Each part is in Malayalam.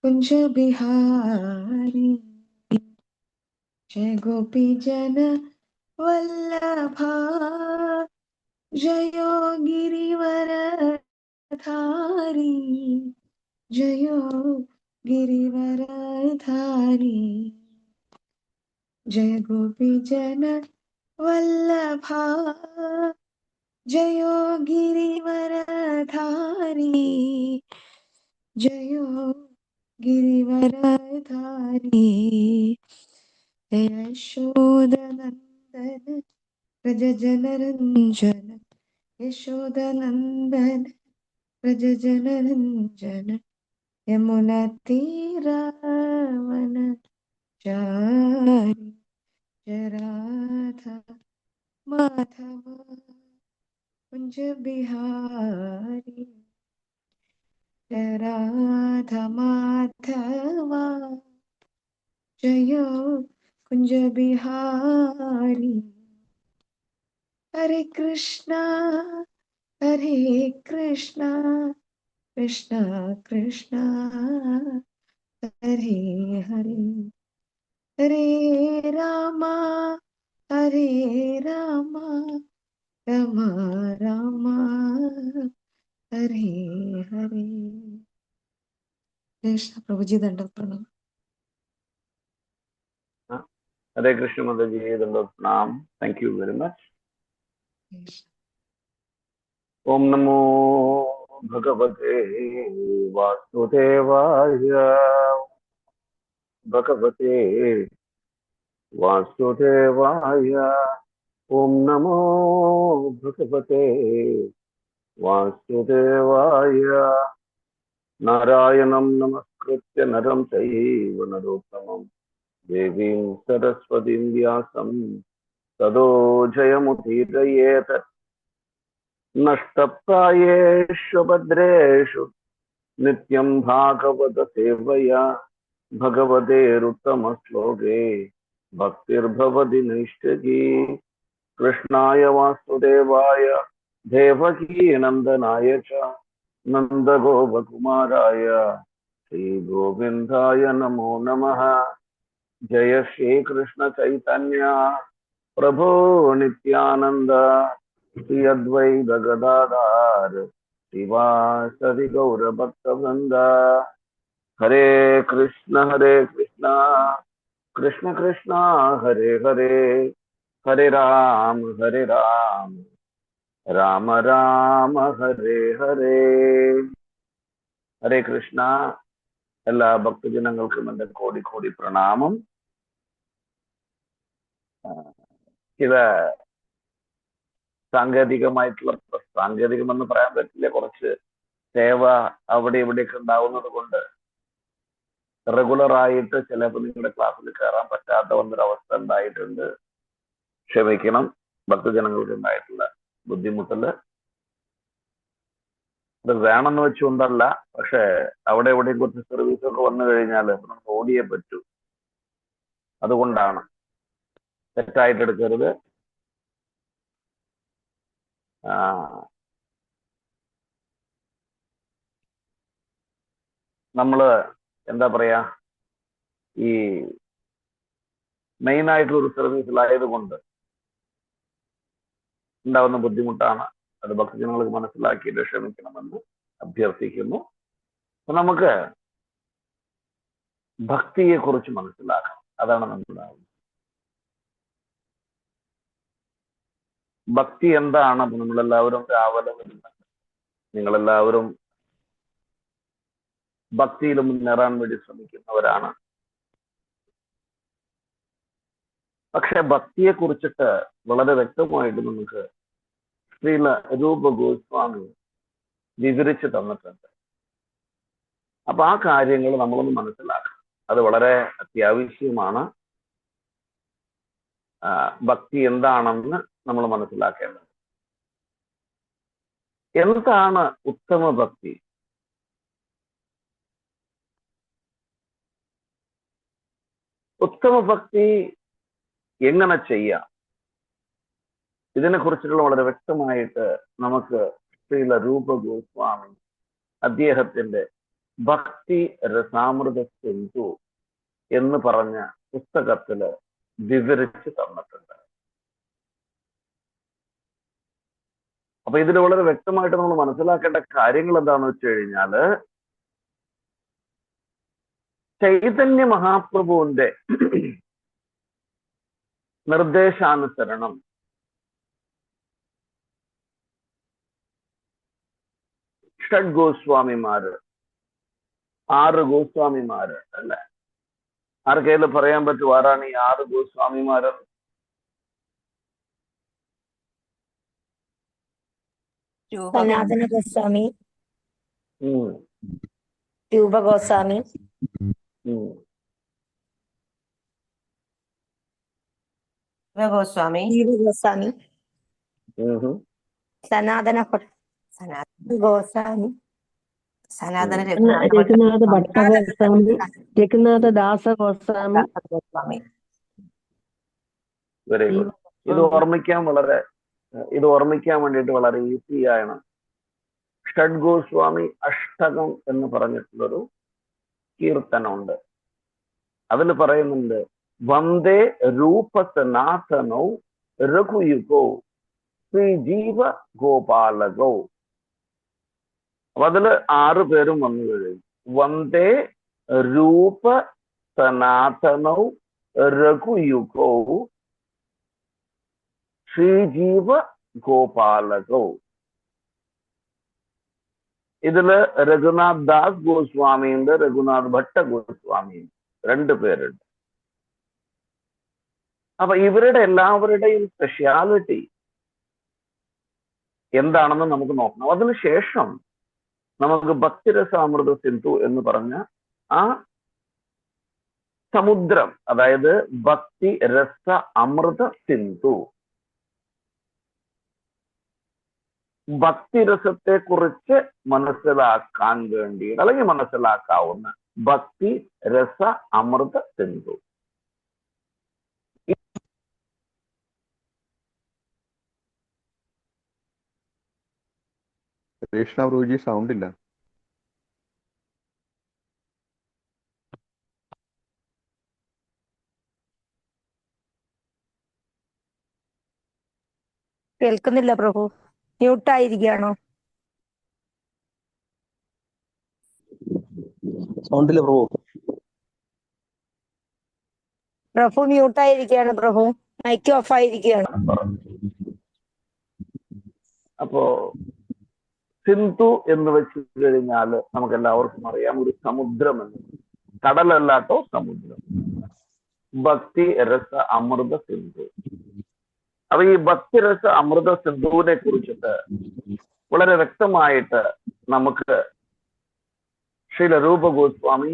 कुंज बिहारी जय गोपी जन वल्लभा जयो गिरिवर धारी जयो गिरिवर धारी जय गोपी जन वल्लभा जयो गिरिवर धारी जयो गिरिवर धारी यशोदनंदन व्रज जनरंजन यशोदनंदन व्रज जनरंजन यमुना तीरावन चारि जय राधा माधव कुंज बिहारी जय राधा माधव जय कुंज बिहारी हरे कृष्णा कृष्णा कृष्णा हरे हरे हरे रामा रामा रामा हरे हरे। कृष्ण प्रभु जी दंडवत प्रणाम। हरे कृष्ण मदर जी दंडवत प्रणाम। Thank you very much. ओम नमो भगवते वासुदेवाय भगवते वासुदेवाय। ओम नमो भगवते वासुदेवाय। नारायणं नमस्कृत्य नरं चैव नरोत्तमं देवीं सरस्वतीं व्यासं ततो जयमुदीरयेत्। नष्टप्रायेषु भद्रेषु नित्यं भागवत सेवया भगवतेरुत्तमश्लोके भक्तिर्भवति नैष्ठिकी। कृष्णाय वासुदेवाय देवकी नंदनाय च नंदगोपकुमाराय श्रीगोविन्दाय नमो नमः। जय श्री कृष्ण चैतन्य प्रभो नित्यानंद श्री अद्वैत गदाधर श्रीवासदि गौरभक्तवृंद। हरे कृष्ण कृष्ण कृष्ण हरे हरे हरे राम राम राम हरे हरे। हरे कृष्ण। എല്ലാ ഭക്തജനങ്ങൾക്കും എൻ്റെ കോടി കോടി പ്രണാമം. ചില സാങ്കേതികമായിട്ടുള്ള സാങ്കേതികമെന്ന് പറയാൻ പറ്റില്ല, കുറച്ച് സേവ അവിടെ ഇവിടെയൊക്കെ ഉണ്ടാവുന്നത് കൊണ്ട് റെഗുലറായിട്ട് ചിലപ്പോൾ നിങ്ങളുടെ ക്ലാസ്സിൽ കയറാൻ പറ്റാത്ത വന്നൊരവസ്ഥ ഉണ്ടായിട്ടുണ്ട്. ക്ഷമിക്കണം, ഭക്തജനങ്ങൾക്ക് ഉണ്ടായിട്ടുള്ള ബുദ്ധിമുട്ടില്. അത് വേണമെന്ന് വെച്ചുകൊണ്ടല്ല, പക്ഷെ അവിടെ എവിടെയും കുറച്ച് സർവീസൊക്കെ വന്നു കഴിഞ്ഞാൽ നമുക്ക് ഓടിയേ പറ്റൂ. അതുകൊണ്ടാണ്. തെറ്റായിട്ട് എടുക്കരുത്. നമ്മള് എന്താ പറയാ, ഈ മെയിൻ ആയിട്ടുള്ള ഒരു സർവീസിലായതുകൊണ്ട് ഉണ്ടാവുന്ന ബുദ്ധിമുട്ടാണ്. അത് ഭക്തജനങ്ങൾക്ക് മനസ്സിലാക്കിയിട്ട് ക്ഷമിക്കണമെന്ന് അഭ്യർത്ഥിക്കുന്നു. അപ്പൊ നമുക്ക് ഭക്തിയെ കുറിച്ച് മനസ്സിലാക്കണം. അതാണ് നമ്മുടെ ഭക്തി എന്താണ്. അപ്പൊ നമ്മളെല്ലാവരും രാവിലെ വരുന്നുണ്ട്, നിങ്ങളെല്ലാവരും ഭക്തിയിൽ മുന്നേറാൻ വേണ്ടി ശ്രമിക്കുന്നവരാണ്. പക്ഷെ ഭക്തിയെ കുറിച്ചിട്ട് വളരെ വ്യക്തമായിട്ട് നമുക്ക് ശ്രീല രൂപ ഗോസ്വാമി വിവരിച്ചു തന്നിട്ടുണ്ട്. അപ്പൊ ആ കാര്യങ്ങൾ നമ്മളൊന്ന് മനസ്സിലാക്കണം. അത് വളരെ അത്യാവശ്യമാണ്. ഭക്തി എന്താണെന്ന് നമ്മൾ മനസ്സിലാക്കേണ്ടത്. എന്താണ് ഉത്തമ ഭക്തി? ഉത്തമ ഭക്തി എങ്ങനെ ചെയ്യാം? ഇതിനെ കുറിച്ചിട്ടുള്ള വളരെ വ്യക്തമായിട്ട് നമുക്ക് ശ്രീല രൂപ ഗോസ്വാമി അദ്ദേഹത്തിന്റെ ഭക്തി രസാമൃത സിന്ധു എന്ന് പറഞ്ഞ പുസ്തകത്തില് വിവരിച്ച് തന്നിട്ടുണ്ട്. അപ്പൊ ഇതിൽ വളരെ വ്യക്തമായിട്ട് നമ്മൾ മനസ്സിലാക്കേണ്ട കാര്യങ്ങൾ എന്താണെന്ന് വെച്ച് കഴിഞ്ഞാല്, ചൈതന്യ മഹാപ്രഭുവിന്റെ നിർദ്ദേശാനുസരണം ഷഡ് ഗോസ്വാമിമാര്, 6 ഗോസ്വാമിമാര് അല്ലെ? ആർക്കെങ്കിലും പറയാൻ പറ്റും ആരാണ് ഈ 6 ഗോസ്വാമിമാര്? സനാതന ഗോസ്വാമി, ഉം. രൂപ ഗോസ്വാമി, ഉം. ഗോസ്വാമി, ജീവ ഗോസ്വാമി, ഉം. സനാതന ഗോസ്വാമി, സനാതന രഘുനാഥ ഭട്ട ഗോസ്വാമി, രഘുനാഥ ദാസ ഗോസ്വാമി. ഗോസ്വാമി. Very good. ഇത് ഓർമ്മിക്കാൻ വേണ്ടിയിട്ട് വളരെ ഈസിയാണ്. ഷഡ് ഗോസ്വാമി അഷ്ടകം എന്ന് പറഞ്ഞിട്ടുള്ളൊരു കീർത്തനമുണ്ട്. അതിൽ പറയുന്നുണ്ട്, വന്ദേ രൂപ സനാതനോ രഘുയുഗോ ശ്രീജീവ ഗോപാലകോ. അപ്പൊ അതില് 6 പേരും വന്നു കഴിഞ്ഞു. വന്ദേ രൂപ സനാതനോ രഘുയുഗോ ശ്രീജീവ ഗോപാലകോ. ഇതില് രഘുനാഥ് ദാസ് ഗോസ്വാമിയുണ്ട്, രഘുനാഥ് ഭട്ട ഗോസ്വാമിയുണ്ട്, 2 പേരുണ്ട്. അപ്പൊ ഇവരുടെ എല്ലാവരുടെയും സ്പെഷ്യാലിറ്റി എന്താണെന്ന് നമുക്ക് നോക്കണം. അതിനുശേഷം നമുക്ക് ഭക്തിരസാമൃത സിന്ധു എന്ന് പറഞ്ഞ ആ സമുദ്രം, അതായത് ഭക്തി രസ അമൃത സിന്ധു, ഭക്തിരസത്തെ കുറിച്ച് മനസ്സിലാക്കാൻ വേണ്ടി അല്ലെങ്കിൽ മനസ്സിലാക്കാവുന്ന ഭക്തി രസ അമൃത സിന്ധു. കൃഷ്ണ പ്രഭുജി സൗണ്ട് ഇല്ല. കേൾക്കുന്നില്ല പ്രഭു, മ്യൂട്ടായിരിക്കുകയാണോ? സൗണ്ടില്ല പ്രഭു. പ്രഭു മ്യൂട്ടായിരിക്കുകയാണ് പ്രഭു, മൈക്ക് ഓഫ് ആയിരിക്കുകയാണ്. അപ്പോ സിന്ധു എന്ന് വെച്ച് കഴിഞ്ഞാൽ നമുക്ക് എല്ലാവർക്കും അറിയാം, ഒരു സമുദ്രം എന്ന്. കടലല്ലാട്ടോ, സമുദ്രം. ഭക്തി രസ അമൃത സിന്ധു. അപ്പൊ ഈ ഭക്തി രസ അമൃത സിന്ധുവിനെ കുറിച്ചിട്ട് വളരെ വ്യക്തമായിട്ട് നമുക്ക് ശ്രീല രൂപ ഗോസ്വാമി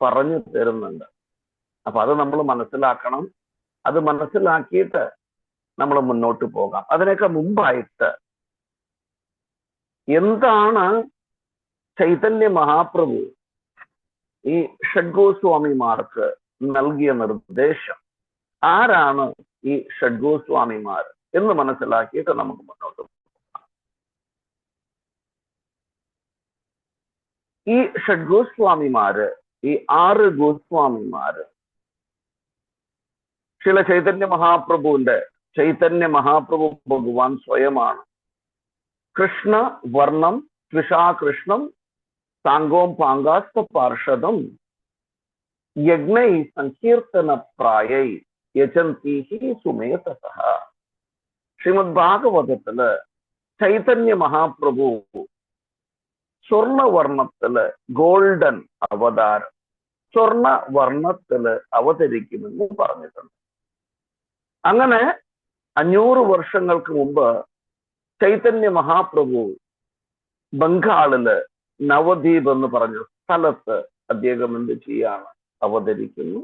പറഞ്ഞു തരുന്നുണ്ട്. അപ്പൊ അത് നമ്മൾ മനസ്സിലാക്കണം. അത് മനസ്സിലാക്കിയിട്ട് നമ്മൾ മുന്നോട്ട് പോകാം. അതിനൊക്കെ മുമ്പായിട്ട് എന്താണ് ചൈതന്യ മഹാപ്രഭു ഈ ഷഡ്ഗോസ്വാമിമാർക്ക് നൽകിയ നിർദ്ദേശം, ആരാണ് ഈ ഷഡ്ഗോസ്വാമിമാർ എന്ന് മനസ്സിലാക്കിയിട്ട് നമുക്ക് മുന്നോട്ട് പോകാം. ഈ ഷഡ്ഗോസ്വാമിമാര്, ഈ 6 ഗോസ്വാമിമാര് ശ്രീല ചൈതന്യ മഹാപ്രഭു ഭഗവാൻ സ്വയമാണ്. കൃഷ്ണ വർണ്ണം ത്രിഷാകൃഷ്ണം സാങ്കോം പാങ്കാസ്ത പാർഷദം യജ്ഞൈ സങ്കീർത്തന പ്രായൈ യജന്തീഹി സുമേതസഃ. ശ്രീമദ് ഭാഗവതത്തില് ചൈതന്യ മഹാപ്രഭു സ്വർണവർണ്ണത്തില് ഗോൾഡൻ അവതാരം, സ്വർണവർണ്ണത്തില് അവതരിക്കുമെന്ന് പറഞ്ഞിട്ടുണ്ട്. അങ്ങനെ 500 വർഷങ്ങൾക്ക് മുമ്പ് ചൈതന്യ മഹാപ്രഭു ബംഗാളില് നവദ്വീപ് എന്ന് പറഞ്ഞ സ്ഥലത്ത് അദ്ദേഹം എന്ത് ചെയ്യാണ്? അവതരിക്കുന്നു.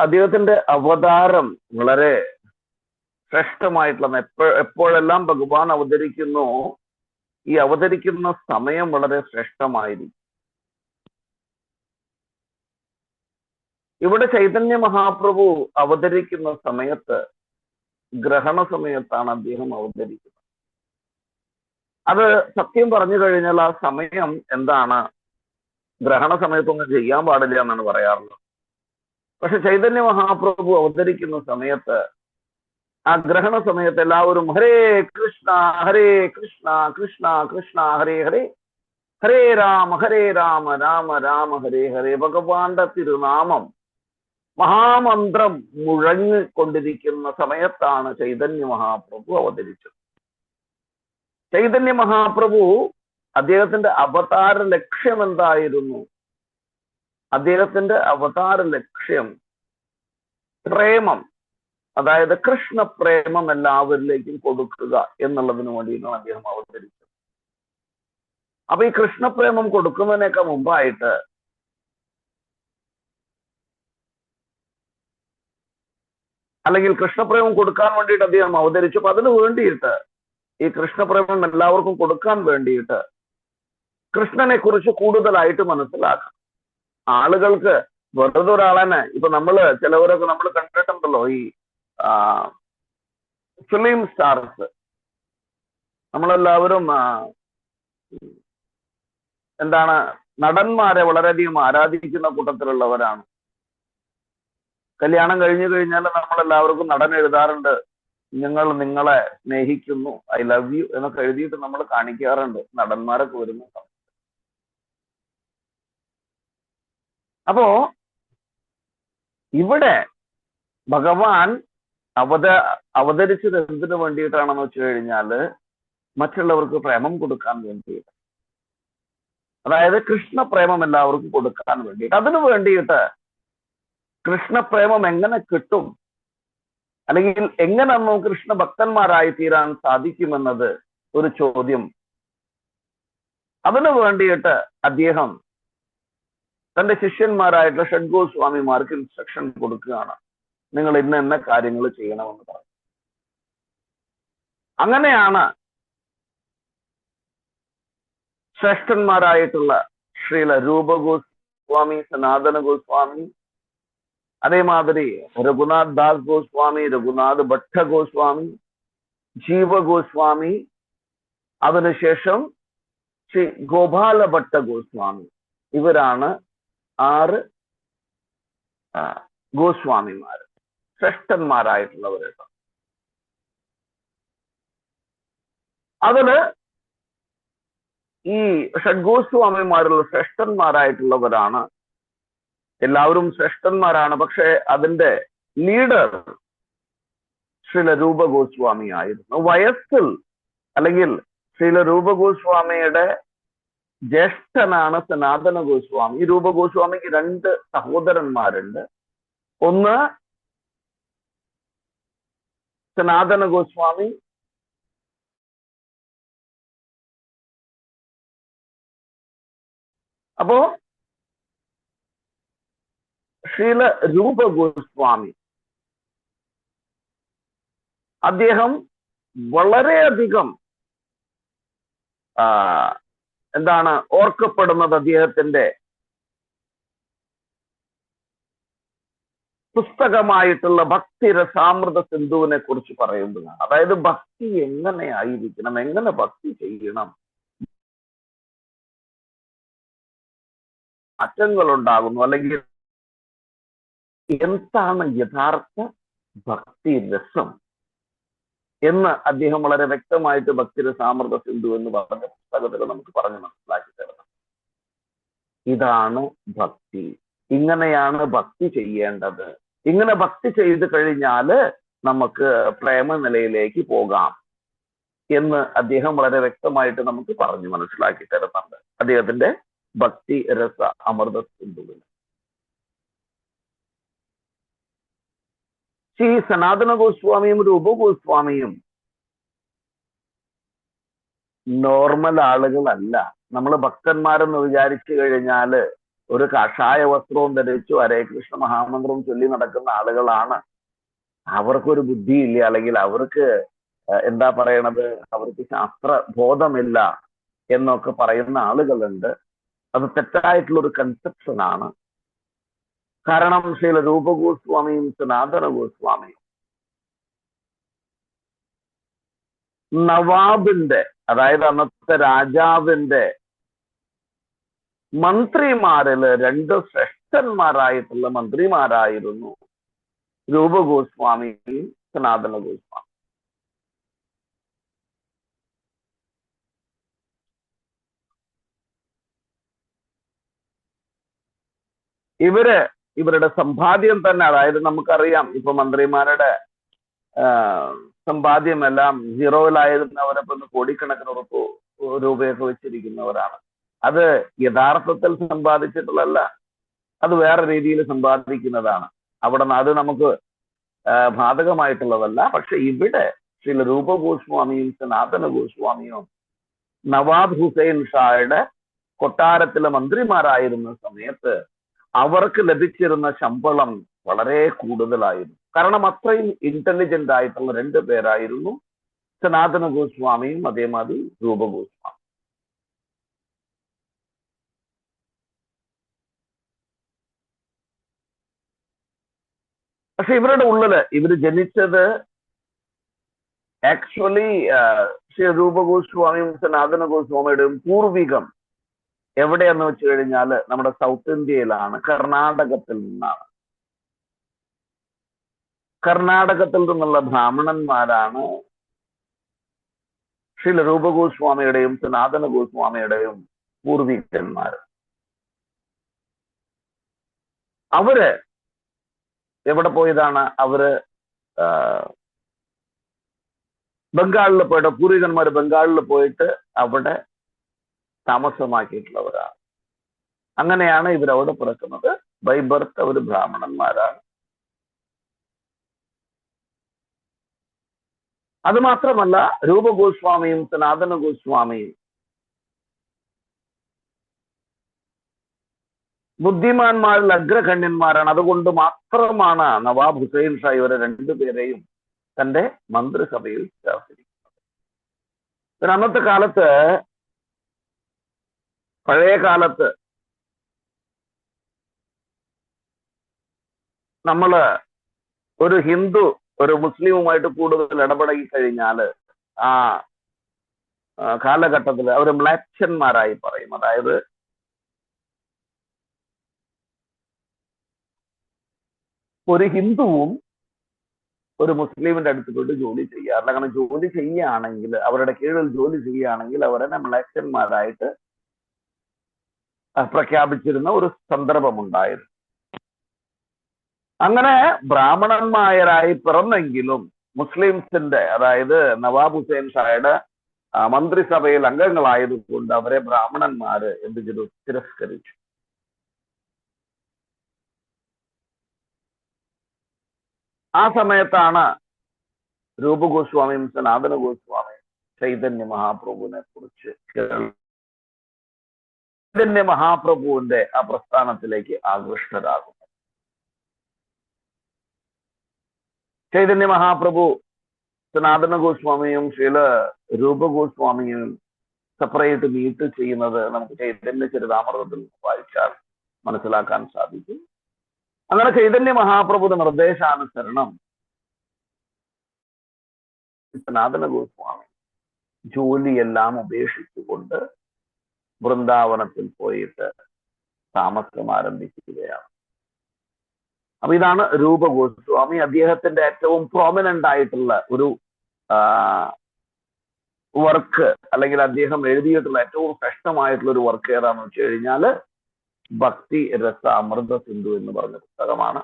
അദ്ദേഹത്തിന്റെ അവതാരം വളരെ ശ്രേഷ്ഠമായിട്ടുള്ള, എപ്പോഴെല്ലാം ഭഗവാൻ അവതരിക്കുന്നു, ഈ അവതരിക്കുന്ന സമയം വളരെ ശ്രേഷ്ഠമായിരിക്കും. ഇവിടെ ചൈതന്യ മഹാപ്രഭു അവതരിക്കുന്ന സമയത്ത് ഗ്രഹണ സമയത്താണ് അദ്ദേഹം അവതരിക്കുന്നത്. അത് സത്യം പറഞ്ഞു കഴിഞ്ഞാൽ ആ സമയം എന്താണ്, ഗ്രഹണ സമയത്തൊന്നും ചെയ്യാൻ പാടില്ല എന്നാണ് പറയാറുള്ളത്. പക്ഷെ ചൈതന്യ മഹാപ്രഭു അവതരിക്കുന്ന സമയത്ത്, ആ ഗ്രഹണ സമയത്ത് എല്ലാവരും ഹരേ കൃഷ്ണ കൃഷ്ണ കൃഷ്ണ ഹരേ ഹരേ, ഹരേ രാമ രാമ രാമ ഹരേ ഹരേ, ഭഗവാന്റെ തിരുനാമം മഹാമന്ത്രം മുഴങ്ങിക്കൊണ്ടിരിക്കുന്ന സമയത്താണ് ചൈതന്യ മഹാപ്രഭു അവതരിച്ചത്. ചൈതന്യ മഹാപ്രഭു അദ്ദേഹത്തിന്റെ അവതാര ലക്ഷ്യം എന്തായിരുന്നു? അദ്ദേഹത്തിന്റെ അവതാര ലക്ഷ്യം പ്രേമം, അതായത് കൃഷ്ണ പ്രേമം എല്ലാവരിലേക്കും കൊടുക്കുക എന്നുള്ളതിന് വേണ്ടിയിട്ടാണ് അദ്ദേഹം അവതരിച്ചത്. അപ്പൊ ഈ കൃഷ്ണപ്രേമം കൊടുക്കുന്നതിനൊക്കെ മുമ്പായിട്ട് അല്ലെങ്കിൽ കൃഷ്ണപ്രേമം കൊടുക്കാൻ വേണ്ടിയിട്ട് അദ്ദേഹം അവതരിച്ചു. അപ്പൊ അതിനു വേണ്ടിയിട്ട്, ഈ കൃഷ്ണപ്രേമം എല്ലാവർക്കും കൊടുക്കാൻ വേണ്ടിയിട്ട് കൃഷ്ണനെ കുറിച്ച് കൂടുതലായിട്ട് മനസ്സിലാക്കണം. ആളുകൾക്ക് വെറുതെ ഒരാളെന്നെ, ഇപ്പൊ ചിലവരൊക്കെ നമ്മൾ കണ്ടിട്ടുണ്ടല്ലോ, ഈ ഫിലിം സ്റ്റാർസ്, നമ്മളെല്ലാവരും എന്താണ്, നടന്മാരെ വളരെയധികം ആരാധിക്കുന്ന കൂട്ടത്തിലുള്ളവരാണ്. കല്യാണം കഴിഞ്ഞു കഴിഞ്ഞാൽ നമ്മളെല്ലാവർക്കും നടൻ എഴുതാറുണ്ട്, ഞങ്ങൾ നിങ്ങളെ സ്നേഹിക്കുന്നു, ഐ ലവ് യു എന്നൊക്കെ എഴുതിയിട്ട് നമ്മൾ കാണിക്കാറുണ്ട് നടന്മാരൊക്കെ വരുന്ന സമയത്ത്. അപ്പോ ഇവിടെ ഭഗവാൻ അവതരിച്ചത് എന്തിനു വേണ്ടിയിട്ടാണെന്ന് വെച്ച് കഴിഞ്ഞാല് മറ്റുള്ളവർക്ക് പ്രേമം കൊടുക്കാൻ വേണ്ടിയിട്ട്, അതായത് കൃഷ്ണപ്രേമം എല്ലാവർക്കും കൊടുക്കാൻ വേണ്ടിയിട്ട്. അതിനു വേണ്ടിയിട്ട് കൃഷ്ണപ്രേമം എങ്ങനെ കിട്ടും, അല്ലെങ്കിൽ എങ്ങനെ നമുക്ക് കൃഷ്ണ ഭക്തന്മാരായി തീരാൻ സാധിക്കുമെന്നത് ഒരു ചോദ്യം. അതിനു വേണ്ടിയിട്ട് അദ്ദേഹം തന്റെ ശിഷ്യന്മാരായിട്ടുള്ള ഷഡ്ഗോസ്വാമിമാർക്ക് ഇൻസ്ട്രക്ഷൻ കൊടുക്കുകയാണ്, നിങ്ങൾ ഇന്ന കാര്യങ്ങൾ ചെയ്യണമെന്ന് പറഞ്ഞു. അങ്ങനെയാണ് ശ്രേഷ്ഠന്മാരായിട്ടുള്ള ശ്രീല രൂപ ഗോസ്വാമി, സനാതന ഗോസ്വാമി, അതേമാതിരി രഘുനാഥ് ദാസ് ഗോസ്വാമി, രഘുനാഥ് ഭട്ട ഗോസ്വാമി, ജീവ ഗോസ്വാമി, അതിനുശേഷം ശ്രീ ഗോപാല ഭട്ട ഗോസ്വാമി, ഇവരാണ് 6 ഗോസ്വാമിമാര്, ശ്രേഷ്ഠന്മാരായിട്ടുള്ളവരാണ്. അതില് ഈ ഷഡ്ഗോസ്വാമിമാരുള്ള ശ്രേഷ്ഠന്മാരായിട്ടുള്ളവരാണ്. എല്ലാവരും ശ്രേഷ്ഠന്മാരാണ്, പക്ഷെ അതിന്റെ ലീഡർ ശ്രീല രൂപ ഗോസ്വാമി ആയിരുന്നു. വയസ്സിൽ അല്ലെങ്കിൽ ശ്രീല രൂപ ഗോസ്വാമിയുടെ ജ്യേഷ്ഠനാണ് സനാതന ഗോസ്വാമി. രൂപ ഗോസ്വാമിക്ക് 2 സഹോദരന്മാരുണ്ട്. ഒന്ന് സനാതന ഗോസ്വാമി, അപ്പോ ശ്രീല രൂപ ഗോസ്വാമി അദ്ദേഹം വളരെയധികം എന്താണ് ഓർക്കപ്പെടുന്നത്, അദ്ദേഹത്തിന്റെ പുസ്തകമായിട്ടുള്ള ഭക്തി രസാമൃത സിന്ധുവിനെ കുറിച്ച് പറയുന്നതാണ്. അതായത് ഭക്തി എങ്ങനെ ആയിരിക്കണം, എങ്ങനെ ഭക്തി ചെയ്യണം, മാറ്റങ്ങൾ ഉണ്ടാകുന്നു, അല്ലെങ്കിൽ എന്താണ് യഥാർത്ഥ ഭക്തി രസം എന്ന് അദ്ദേഹം വളരെ വ്യക്തമായിട്ട് ഭക്തിരസാമൃത സിന്ധു എന്ന് പറഞ്ഞ പുസ്തകത്തിൽ നമുക്ക് പറഞ്ഞു മനസ്സിലാക്കി തരണം. ഇതാണ് ഭക്തി, ഇങ്ങനെയാണ് ഭക്തി ചെയ്യേണ്ടത്, ഇങ്ങനെ ഭക്തി ചെയ്ത് കഴിഞ്ഞാല് നമുക്ക് പ്രേമ നിലയിലേക്ക് പോകാം എന്ന് അദ്ദേഹം വളരെ വ്യക്തമായിട്ട് നമുക്ക് പറഞ്ഞു മനസ്സിലാക്കി തരുന്നുണ്ട് അദ്ദേഹത്തിന്റെ ഭക്തി രസ അമൃത സിന്ധുവിൽ. ശ്രീ സനാതന ഗോസ്വാമിയും രൂപ ഗോസ്വാമിയും നോർമൽ ആളുകളല്ല. നമ്മൾ ഭക്തന്മാരെന്ന് വിചാരിച്ചു കഴിഞ്ഞാല് ഒരു കാഷായ വസ്ത്രവും ധരിച്ചു ഹരേ കൃഷ്ണ മഹാമന്ത്രവും ചൊല്ലി നടക്കുന്ന ആളുകളാണ്. അവർക്കൊരു ബുദ്ധിയില്ല, അല്ലെങ്കിൽ അവർക്ക് എന്താ പറയണത്, അവർക്ക് ശാസ്ത്ര ബോധമില്ല എന്നൊക്കെ പറയുന്ന ആളുകളുണ്ട്. അത് തെറ്റായിട്ടുള്ള ഒരു കൺസെപ്ഷൻ ആണ്. കാരണം ശ്രീല രൂപ ഗോസ്വാമിയും സനാതന ഗോസ്വാമിയും നവാബിന്റെ, അതായത് അന്നത്തെ രാജാവിന്റെ മന്ത്രിമാരില് 2 ശ്രേഷ്ഠന്മാരായിട്ടുള്ള മന്ത്രിമാരായിരുന്നു രൂപ ഗോസ്വാമിയും സനാതന ഗോസ്വാമി. ഇവരുടെ സമ്പാദ്യം തന്നെ, അതായത് നമുക്കറിയാം ഇപ്പൊ മന്ത്രിമാരുടെ സമ്പാദ്യമെല്ലാം സീറോയിലായിരുന്നവരൊപ്പം കോടിക്കണക്കിന് രൂപയൊക്കെ വെച്ചിരിക്കുന്നവരാണ്. അത് യഥാർത്ഥത്തിൽ സമ്പാദിച്ചിട്ടുള്ളതല്ല, അത് വേറെ രീതിയിൽ സമ്പാദിക്കുന്നതാണ്. അത് നമുക്ക് ബാധകമായിട്ടുള്ളതല്ല. പക്ഷെ ഇവിടെ ശ്രീ രൂപ ഗോസ്വാമിയും സനാതന ഗോസ്വാമിയും നവാബ് ഹുസൈൻ ഷായുടെ കൊട്ടാരത്തിലെ മന്ത്രിമാരായിരുന്ന സമയത്ത് അവർക്ക് ലഭിച്ചിരുന്ന ശമ്പളം വളരെ കൂടുതലായിരുന്നു. കാരണം അത്രയും ഇന്റലിജന്റ് ആയിട്ടുള്ള 2 പേരായിരുന്നു സനാതന ഗോസ്വാമിയും അതേമാതിരി രൂപ ഗോസ്വാമി. പക്ഷെ ഇവരുടെ ഉള്ളില് ഇവര് ജനിച്ചത് ആക്ച്വലി ശ്രീ രൂപ ഗോസ്വാമിയും സനാതന ഗോസ്വാമിയുടെയും പൂർവികം എവിടെയെന്ന് വെച്ച് കഴിഞ്ഞാല് നമ്മുടെ സൗത്ത് ഇന്ത്യയിലാണ്, കർണാടകത്തിൽ നിന്നാണ്. കർണാടകത്തിൽ നിന്നുള്ള ബ്രാഹ്മണന്മാരാണ് ശ്രീ രൂപ ഗോസ്വാമിയുടെയും സനാതന ഗോസ്വാമിയുടെയും പൂർവികന്മാർ. അവര് എവിടെ പോയതാണ്? അവര് ബംഗാളിൽ പോയിട്ട്, പൂർവികന്മാർ ബംഗാളിൽ പോയിട്ട് അവിടെ താമസമാക്കിയിട്ടുള്ളവരാണ്. അങ്ങനെയാണ് ഇവരവിടെ പിറക്കുന്നത്. ബൈ ബർത്ത് അവർ ബ്രാഹ്മണന്മാരാണ്. അത് മാത്രമല്ല, രൂപ ഗോസ്വാമിയും സനാതന ഗോസ്വാമിയും ബുദ്ധിമാന്മാരിൽ അഗ്രഗണ്യന്മാരാണ്. അതുകൊണ്ട് മാത്രമാണ് നവാബ് ഹുസൈൻ ഷാ ഇവരെ 2 പേരെയും തന്റെ മന്ത്രിസഭയിൽ ചേർത്തിരിക്കുന്നത്. അന്നത്തെ കാലത്ത്, പഴയ കാലത്ത് നമ്മള് ഒരു ഹിന്ദു ഒരു മുസ്ലിമുമായിട്ട് കൂടുതൽ ഇടപെടങ്ങി കഴിഞ്ഞാല് ആ കാലഘട്ടത്തിൽ അവർ മ്ലേച്ഛന്മാരായി പറയും. അതായത് ഒരു ഹിന്ദുവും ഒരു മുസ്ലിമിന്റെ അടുത്ത് പോയിട്ട് ജോലി ചെയ്യാറില്ല. കാരണം ജോലി ചെയ്യുകയാണെങ്കിൽ, അവരുടെ കീഴിൽ ജോലി ചെയ്യുകയാണെങ്കിൽ അവരെ മ്ലേച്ഛന്മാരായിട്ട് പ്രഖ്യാപിച്ചിരുന്ന ഒരു സന്ദർഭമുണ്ടായിരുന്നു. അങ്ങനെ ബ്രാഹ്മണന്മാരായി പിറന്നെങ്കിലും മുസ്ലിംസിന്റെ, അതായത് നവാബ് ഹുസൈൻ ഷായുടെ മന്ത്രിസഭയിൽ അംഗങ്ങളായതുകൊണ്ട് അവരെ ബ്രാഹ്മണന്മാര് എന്ത് ചെയ്തു? തിരസ്കരിച്ചു. ആ സമയത്താണ് രൂപ ഗോസ്വാമിയും സനാതന ഗോസ്വാമിയും ചൈതന്യ മഹാപ്രഭുവിനെ കുറിച്ച് ചൈതന്യ മഹാപ്രഭുവിന്റെ ആ പ്രസ്ഥാനത്തിലേക്ക് ആകൃഷ്ടരാകുന്നത്. ചൈതന്യ മഹാപ്രഭു സനാതന ഗോസ്വാമിയും ശ്രീല രൂപ ഗോസ്വാമിയും സെപ്പറേറ്റ് മീറ്റ് ചെയ്യുന്നത് നമുക്ക് ചൈതന്യ ചരിതാമൃതത്തിൽ വായിച്ചാൽ മനസ്സിലാക്കാൻ സാധിക്കും. അങ്ങനെ ചൈതന്യ മഹാപ്രഭുയുടെ നിർദ്ദേശാനുസരണം സനാതന ഗോസ്വാമി ജോലിയെല്ലാം ഉപേക്ഷിച്ചുകൊണ്ട് വൃന്ദാവനത്തിൽ പോയിട്ട് താമസം ആരംഭിക്കുകയാണ്. അപ്പൊ ഇതാണ് രൂപ ഗോസ്വാമി. അദ്ദേഹത്തിന്റെ ഏറ്റവും പ്രോമിനന്റ് ആയിട്ടുള്ള ഒരു വർക്ക്, അല്ലെങ്കിൽ അദ്ദേഹം എഴുതിയിട്ടുള്ള ഏറ്റവും ശ്രേഷ്ഠമായിട്ടുള്ള ഒരു വർക്ക് ഏതാണെന്ന് വെച്ച് കഴിഞ്ഞാല് ഭക്തി രസ അമൃത സിന്ധു എന്ന് പറഞ്ഞ പുസ്തകമാണ്.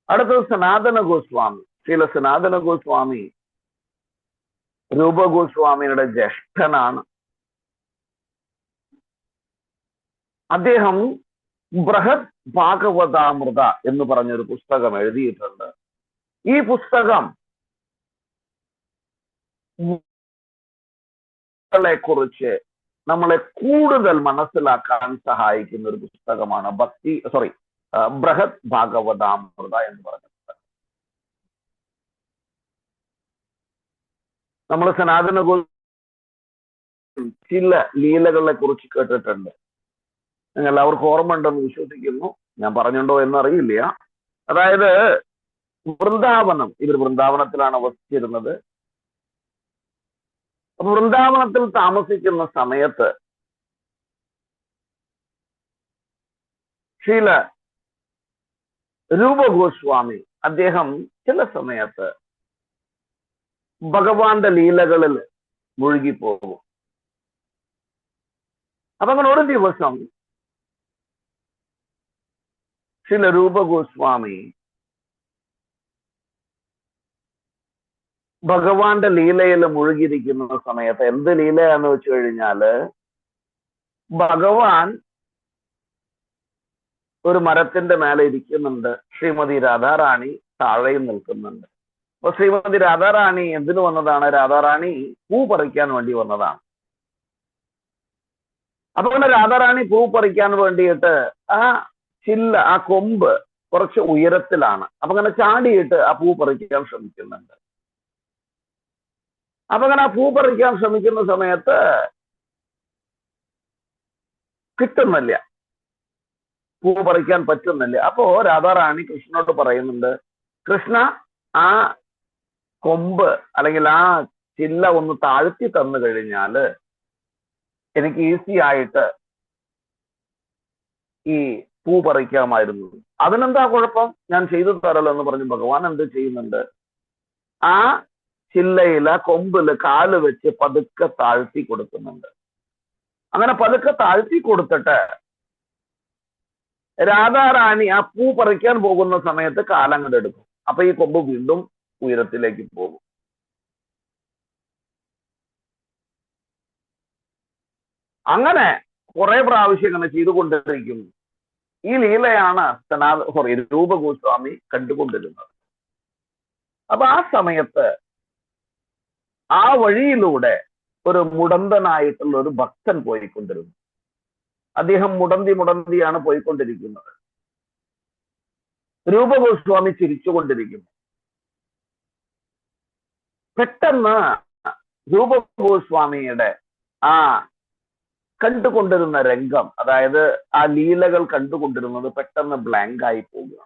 അടുത്തത് സനാതന ഗോസ്വാമി. ശ്രീല സനാതന ഗോസ്വാമി രൂപ ഗോസ്വാമിയുടെ ജ്യേഷ്ഠനാണ്. അദ്ദേഹം ബൃഹത് ഭാഗവതാമൃത എന്ന് പറഞ്ഞൊരു പുസ്തകം എഴുതിയിട്ടുണ്ട്. ഈ പുസ്തകം കുറിച്ച് നമ്മളെ കൂടുതൽ മനസ്സിലാക്കാൻ സഹായിക്കുന്ന ഒരു പുസ്തകമാണ് ബൃഹത് ഭാഗവതാമൃത എന്ന് പറഞ്ഞ പുസ്തകം. നമ്മൾ സനാതന ചില ലീലകളെ കുറിച്ച് കേട്ടിട്ടുണ്ട്. നിങ്ങൾ എല്ലാവർക്കും ഓർമ്മ ഉണ്ടെന്ന് വിശ്വസിക്കുന്നു. ഞാൻ പറഞ്ഞുണ്ടോ എന്നറിയില്ല. അതായത് ഇവർ വൃന്ദാവനത്തിലാണ് വസിച്ചിരുന്നത്. അപ്പൊ വൃന്ദാവനത്തിൽ താമസിക്കുന്ന സമയത്ത് ശ്രീല രൂപ ഗോസ്വാമി അദ്ദേഹം ചില സമയത്ത് ഭഗവാന്റെ ലീലകളിൽ മുഴുകിപ്പോകും. അപ്പൊ അങ്ങനെ ഒരു ദിവസം ശ്രീല രൂപ ഗോസ്വാമി ഭഗവാന്റെ ലീലയിൽ മുഴുകിയിരിക്കുന്ന സമയത്ത്, എന്ത് ലീലയാന്ന് വെച്ച് കഴിഞ്ഞാല്, ഭഗവാൻ ഒരു മരത്തിന്റെ മേലെ ഇരിക്കുന്നുണ്ട്, ശ്രീമതി രാധാറാണി താഴെയും നിൽക്കുന്നുണ്ട്. അപ്പൊ ശ്രീമതി രാധാറാണി എന്തിനു വന്നതാണ്? രാധാറാണി പൂ പറിക്കാൻ വേണ്ടി വന്നതാണ്. അപ്പൊ അങ്ങനെ രാധാറാണി പൂ പറിക്കാൻ വേണ്ടിയിട്ട് ആ കൊമ്പ് കുറച്ച് ഉയരത്തിലാണ്. അപ്പൊ അങ്ങനെ ചാടിയിട്ട് ആ പൂ പറിക്കാൻ ശ്രമിക്കുന്നുണ്ട്. അപ്പൊ അങ്ങനെ ആ പൂ പറിക്കാൻ ശ്രമിക്കുന്ന സമയത്ത് കിട്ടുന്നില്ല, പൂ പറിക്കാൻ പറ്റുന്നില്ല. അപ്പോ രാധാറാണി കൃഷ്ണനോട് പറയുന്നുണ്ട്, കൃഷ്ണ, ആ കൊമ്പ് അല്ലെങ്കിൽ ആ ചില്ല ഒന്ന് താഴ്ത്തി തന്നു കഴിഞ്ഞാല് എനിക്ക് ഈസി ആയിട്ട് ഈ പൂ പറിക്കാമായിരുന്നു. അതിനെന്താ കുഴപ്പം, ഞാൻ ചെയ്തു തരല്ലോ എന്ന് പറഞ്ഞ് ഭഗവാൻ എന്ത് ചെയ്യുന്നുണ്ട്, ആ ചില്ലയില കൊമ്പില് കാല് വെച്ച് പതുക്കെ താഴ്ത്തി കൊടുക്കുന്നുണ്ട്. അങ്ങനെ പതുക്കെ താഴ്ത്തി കൊടുത്തിട്ട് രാധാറാണി ആ പൂ പറിക്കാൻ പോകുന്ന സമയത്ത് കാലങ്ങട് എടുക്കും. അപ്പൊ ഈ കൊമ്പ് വീണ്ടും ഉയരത്തിലേക്ക് പോകും. അങ്ങനെ കുറെ പ്രാവശ്യം ഇങ്ങനെ ചെയ്തുകൊണ്ടിരിക്കും. ഈ ലീലയാണ് രൂപ ഗോസ്വാമി കണ്ടുകൊണ്ടിരുന്നത്. അപ്പൊ ആ സമയത്ത് ആ വഴിയിലൂടെ ഒരു മുടന്തനായിട്ടുള്ള ഒരു ഭക്തൻ പോയിക്കൊണ്ടിരുന്നു. അദ്ദേഹം മുടന്തിയാണ് പോയിക്കൊണ്ടിരിക്കുന്നത്. രൂപ ഗോസ്വാമി ചിരിച്ചുകൊണ്ടിരിക്കുന്നു. പെട്ടെന്ന് രൂപ ഗോസ്വാമിയുടെ ആ കണ്ടുകൊണ്ടിരുന്ന രംഗം, അതായത് ആ ലീലകൾ കണ്ടുകൊണ്ടിരുന്നത് പെട്ടെന്ന് ബ്ലാങ്ക് ആയി പോകുക,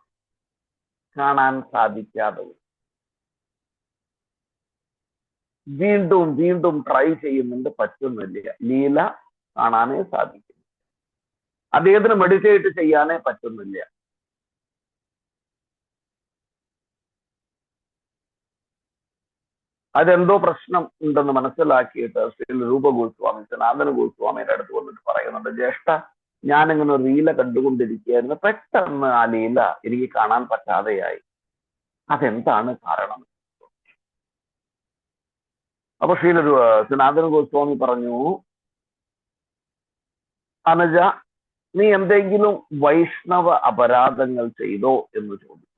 കാണാൻ സാധിക്കാതെ വീണ്ടും വീണ്ടും ട്രൈ ചെയ്യുന്നുണ്ട്, പറ്റുന്നില്ല. ലീല കാണാനേ സാധിക്കും. അദ്ദേഹത്തിന് മെഡിറ്റേറ്റ് ചെയ്യാനേ പറ്റുന്നില്ല. അതെന്തോ പ്രശ്നം ഉണ്ടെന്ന് മനസ്സിലാക്കിയിട്ട് ശ്രീ രൂപ ഗോസ്വാമി സനാതന ഗോസ്വാമിയുടെ അടുത്ത് വന്നിട്ട് പറയുന്നുണ്ട്, ജ്യേഷ്ഠ, ഞാനിങ്ങനെ ഒരു ലീല കണ്ടുകൊണ്ടിരിക്കുകയായിരുന്നു, പെട്ടെന്ന് ആ ലീല എനിക്ക് കാണാൻ പറ്റാതെയായി, അതെന്താണ് കാരണം? അപ്പൊ ശ്രീ സനാതന ഗോസ്വാമി പറഞ്ഞു, അനുജ, നീ എന്തെങ്കിലും വൈഷ്ണവ അപരാധങ്ങൾ ചെയ്തോ എന്ന് ചോദിച്ചു.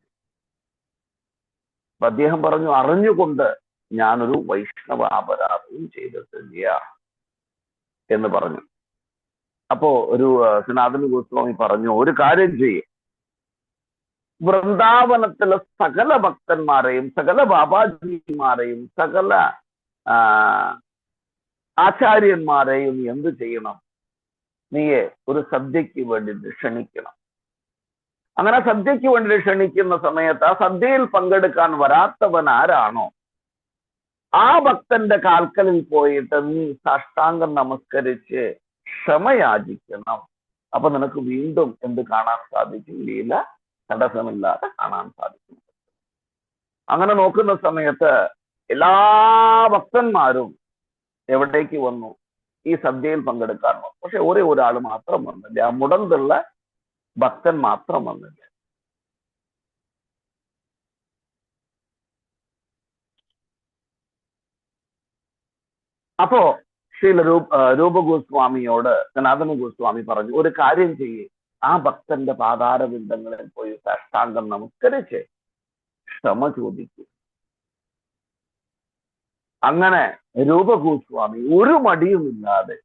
അപ്പൊ അദ്ദേഹം പറഞ്ഞു, അറിഞ്ഞുകൊണ്ട് ഞാനൊരു വൈഷ്ണവ അപരാധവും ചെയ്തിട്ടില്ല എന്ന് പറഞ്ഞു. അപ്പോ ഒരു സനാതന ഗോസ്വാമി പറഞ്ഞു, ഒരു കാര്യം ചെയ്യും, വൃന്ദാവനത്തിലെ സകല ഭക്തന്മാരെയും സകല ബാബാജിമാരെയും സകല ആചാര്യന്മാരെയും എന്ത് ചെയ്യണം, നീയെ ഒരു സദ്യക്ക് വേണ്ടി ക്ഷണിക്കണം. അങ്ങനെ സദ്യക്ക് വേണ്ടി ക്ഷണിക്കുന്ന സമയത്ത് ആ സദ്യയിൽ പങ്കെടുക്കാൻ വരാത്തവൻ ആരാണോ ആ ഭക്തന്റെ കാൽക്കലിൽ പോയിട്ട് നീ സാഷ്ടാംഗം നമസ്കരിച്ച് ക്ഷമയാചിക്കണം. അപ്പൊ നിനക്ക് വീണ്ടും എന്ത് കാണാൻ സാധിക്കും? ലീല തടസ്സമില്ലാതെ കാണാൻ സാധിക്കും. അങ്ങനെ നോക്കുന്ന സമയത്ത് എല്ലാ ഭക്തന്മാരും എവിടേക്ക് വന്നു? ഈ സദ്യയിൽ പങ്കെടുക്കാൻ വന്നു. പക്ഷെ ഒരേ ഒരാൾ മാത്രം വന്നില്ല, ആ മുടന്തുള്ള ഭക്തൻ മാത്രം വന്നില്ല. അപ്പോ ശ്രീ രൂപ ഗോസ്വാമിയോട് സനാതന ഗോസ്വാമി പറഞ്ഞു, ഒരു കാര്യം ചെയ്യേ, ആ ഭക്തന്റെ പാതാരബിന്ദങ്ങളിൽ പോയി സാഷ്ടാംഗം നമസ്കരിച്ച് ക്ഷമ ചോദിക്കും. അങ്ങനെ രൂപ ഗോസ്വാമി ഒരു മടിയുമില്ലാതെ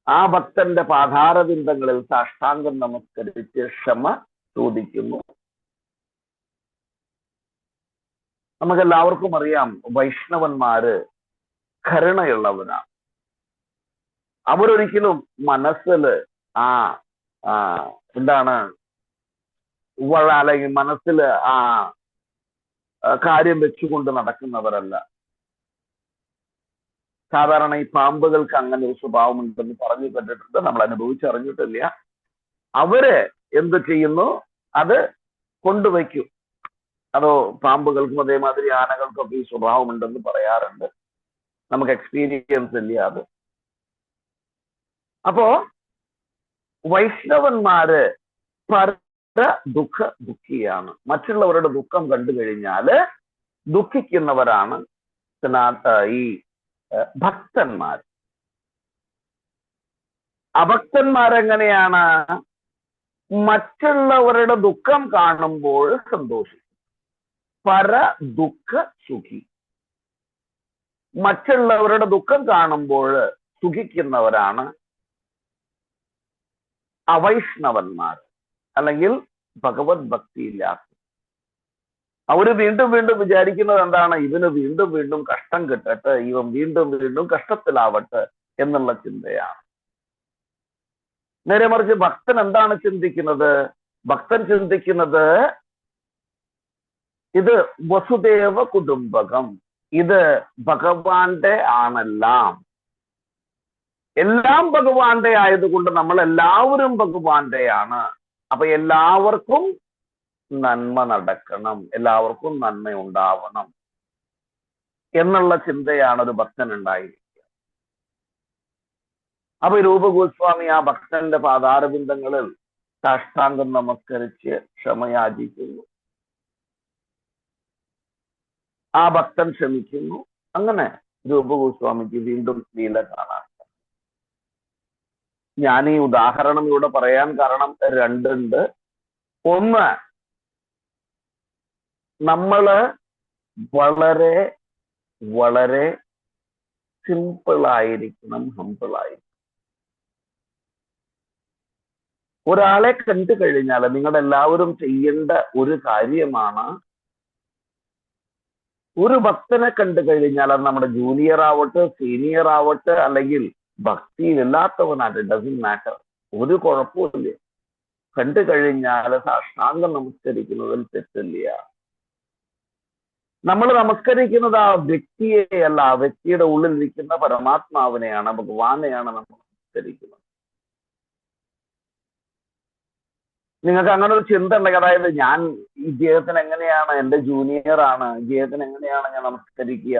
ആ ഭക്തന്റെ പാതാരബിന്ദങ്ങളിൽ സാഷ്ടാംഗം നമസ്കരിച്ച് ക്ഷമ ചോദിക്കുന്നു. നമുക്കെല്ലാവർക്കും അറിയാം, വൈഷ്ണവന്മാര് കരുണയുള്ളവരാണ്. അവരൊരിക്കലും മനസ്സിൽ എന്താണ് അല്ലെങ്കിൽ മനസ്സിൽ കാര്യം വെച്ചുകൊണ്ട് നടക്കുന്നവരല്ല. സാധാരണ ഈ പാമ്പുകൾക്ക് അങ്ങനെ ഒരു സ്വഭാവം ഉണ്ടെന്ന് പറഞ്ഞു കേട്ടിട്ടുണ്ട്, നമ്മൾ അനുഭവിച്ചറിഞ്ഞിട്ടില്ല. അവര് എന്ത് ചെയ്യുന്നു, അത് കൊണ്ടുവയ്ക്കും. അതോ പാമ്പുകൾക്കും അതേമാതിരി ആനകൾക്കൊക്കെ ഈ സ്വഭാവം ഉണ്ടെന്ന് പറയാറുണ്ട്. നമുക്ക് എക്സ്പീരിയൻസ് ഇല്ല അത്. അപ്പോ വൈഷ്ണവന്മാര് ദുഃഖിയാണ്. മറ്റുള്ളവരുടെ ദുഃഖം കണ്ടു കഴിഞ്ഞാല് ദുഃഖിക്കുന്നവരാണ് ഈ ഭക്തന്മാർ. അഭക്തന്മാരെങ്ങനെയാണ്? മറ്റുള്ളവരുടെ ദുഃഖം കാണുമ്പോൾ സന്തോഷിക്കും. പര ദുഃഖ സുഖി. മറ്റുള്ളവരുടെ ദുഃഖം കാണുമ്പോൾ സുഖിക്കുന്നവരാണ് അവൈഷ്ണവന്മാർ, അല്ലെങ്കിൽ ഭഗവത് ഭക്തിയില്ലാത്ത. അവര് വീണ്ടും വീണ്ടും വിചാരിക്കുന്നത് എന്താണ്? ഇവന് വീണ്ടും വീണ്ടും കഷ്ടം കിട്ടട്ടെ, ഇവൻ വീണ്ടും വീണ്ടും കഷ്ടത്തിലാവട്ടെ എന്നുള്ള ചിന്തയാണ്. നേരെ മറിച്ച് ഭക്തൻ എന്താണ് ചിന്തിക്കുന്നത്? ഭക്തൻ ചിന്തിക്കുന്നത് ഇത് വസുദേവ കുടുംബകം, ഇത് ഭഗവാന്റെ ആണെല്ലാം, എല്ലാം ഭഗവാന്റെ ആയതുകൊണ്ട് നമ്മൾ എല്ലാവരും ഭഗവാന്റെയാണ്. അപ്പൊ എല്ലാവർക്കും നന്മ നടക്കണം, എല്ലാവർക്കും നന്മ ഉണ്ടാവണം എന്നുള്ള ചിന്തയാണ് ഒരു ഭക്തൻ ഉണ്ടായിരിക്കുക. അപ്പൊ രൂപഗോസ്വാമി ആ ഭക്തന്റെ പാതാരബിന്ദങ്ങളിൽ സാഷ്ടാംഗം നമസ്കരിച്ച് ക്ഷമയാചിക്കുന്നു. ആ ഭക്തൻ ക്ഷമിക്കുന്നു. അങ്ങനെ രൂപഗോസ്വാമിക്ക് വീണ്ടും ലീല കാണാം. ഞാൻ ഈ ഉദാഹരണം ഇവിടെ പറയാൻ കാരണം രണ്ടുണ്ട്. ഒന്ന്, നമ്മള് വളരെ വളരെ സിമ്പിളായിരിക്കണം, ഹമ്പിളായിരിക്കണം. ഒരാളെ കണ്ടു കഴിഞ്ഞാൽ നിങ്ങളെല്ലാവരും ചെയ്യേണ്ട ഒരു കാര്യമാണ്, ഒരു ഭക്തനെ കണ്ടു കഴിഞ്ഞാൽ അത് നമ്മുടെ ജൂനിയർ ആവട്ടെ, സീനിയർ ആവട്ടെ, അല്ലെങ്കിൽ ഭക്തിയിലില്ലാത്തവനായിട്ട്, ഡസൻ മാറ്റർ, ഒരു കുഴപ്പമില്ല. കണ്ടു കഴിഞ്ഞാൽ സാഷ്ടാംഗം നമസ്കരിക്കുന്നതിൽ തെറ്റില്ല. നമ്മൾ നമസ്കരിക്കുന്നത് ആ വ്യക്തിയെയല്ല, ആ വ്യക്തിയുടെ ഉള്ളിലിരിക്കുന്ന പരമാത്മാവിനെയാണ്, ഭഗവാനെയാണ് നമ്മൾ നമസ്കരിക്കുന്നത്. നിങ്ങൾക്ക് അങ്ങനെ ഒരു ചിന്ത ഉണ്ടെങ്കിൽ, അതായത് ഞാൻ ഇദ്ദേഹത്തിന് എങ്ങനെയാണ്, എന്റെ ജൂനിയർ ആണ്, ഇദ്ദേഹത്തിന് എങ്ങനെയാണ് ഞാൻ നമസ്കരിക്കുക,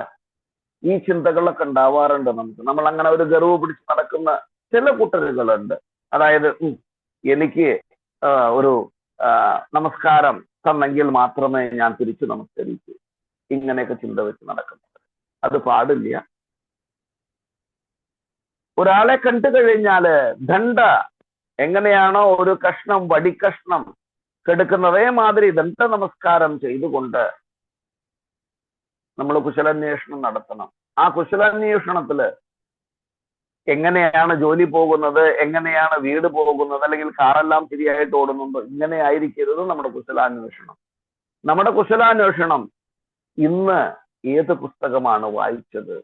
ഈ ചിന്തകളൊക്കെ ഉണ്ടാവാറുണ്ട് നമുക്ക്. നമ്മൾ അങ്ങനെ ഒരു ഗർവ് പിടിച്ച് നടക്കുന്ന ചില കൂട്ടരുകളുണ്ട്. അതായത് എനിക്ക് ഒരു നമസ്കാരം തന്നെങ്കിൽ മാത്രമേ ഞാൻ തിരിച്ചു നമസ്കരിക്കൂ, ഇങ്ങനെയൊക്കെ ചിന്ത വെച്ച് നടക്കുന്നത്. അത് പാടില്ല. ഒരാളെ കണ്ടു കഴിഞ്ഞാല് ദണ്ഡ എങ്ങനെയാണോ ഒരു കഷ്ണം വടിക്കഷ്ണം കെടുക്കുന്നതേ മാതിരി ദണ്ഡ നമസ്കാരം ചെയ്തുകൊണ്ട് നമ്മൾ കുശലാന്വേഷണം നടത്തണം. ആ കുശലാന്വേഷണത്തില് എങ്ങനെയാണ് ജോലി പോകുന്നത്, എങ്ങനെയാണ് വീട് പോകുന്നത്, അല്ലെങ്കിൽ കാറെല്ലാം ശരിയായിട്ട് ഓടുന്നുണ്ടോ, ഇങ്ങനെ ആയിരിക്കരുത് നമ്മുടെ കുശലാന്വേഷണം. നമ്മുടെ കുശലാന്വേഷണം ഇന്ന് ഏത് പുസ്തകമാണ് വായിച്ചത്,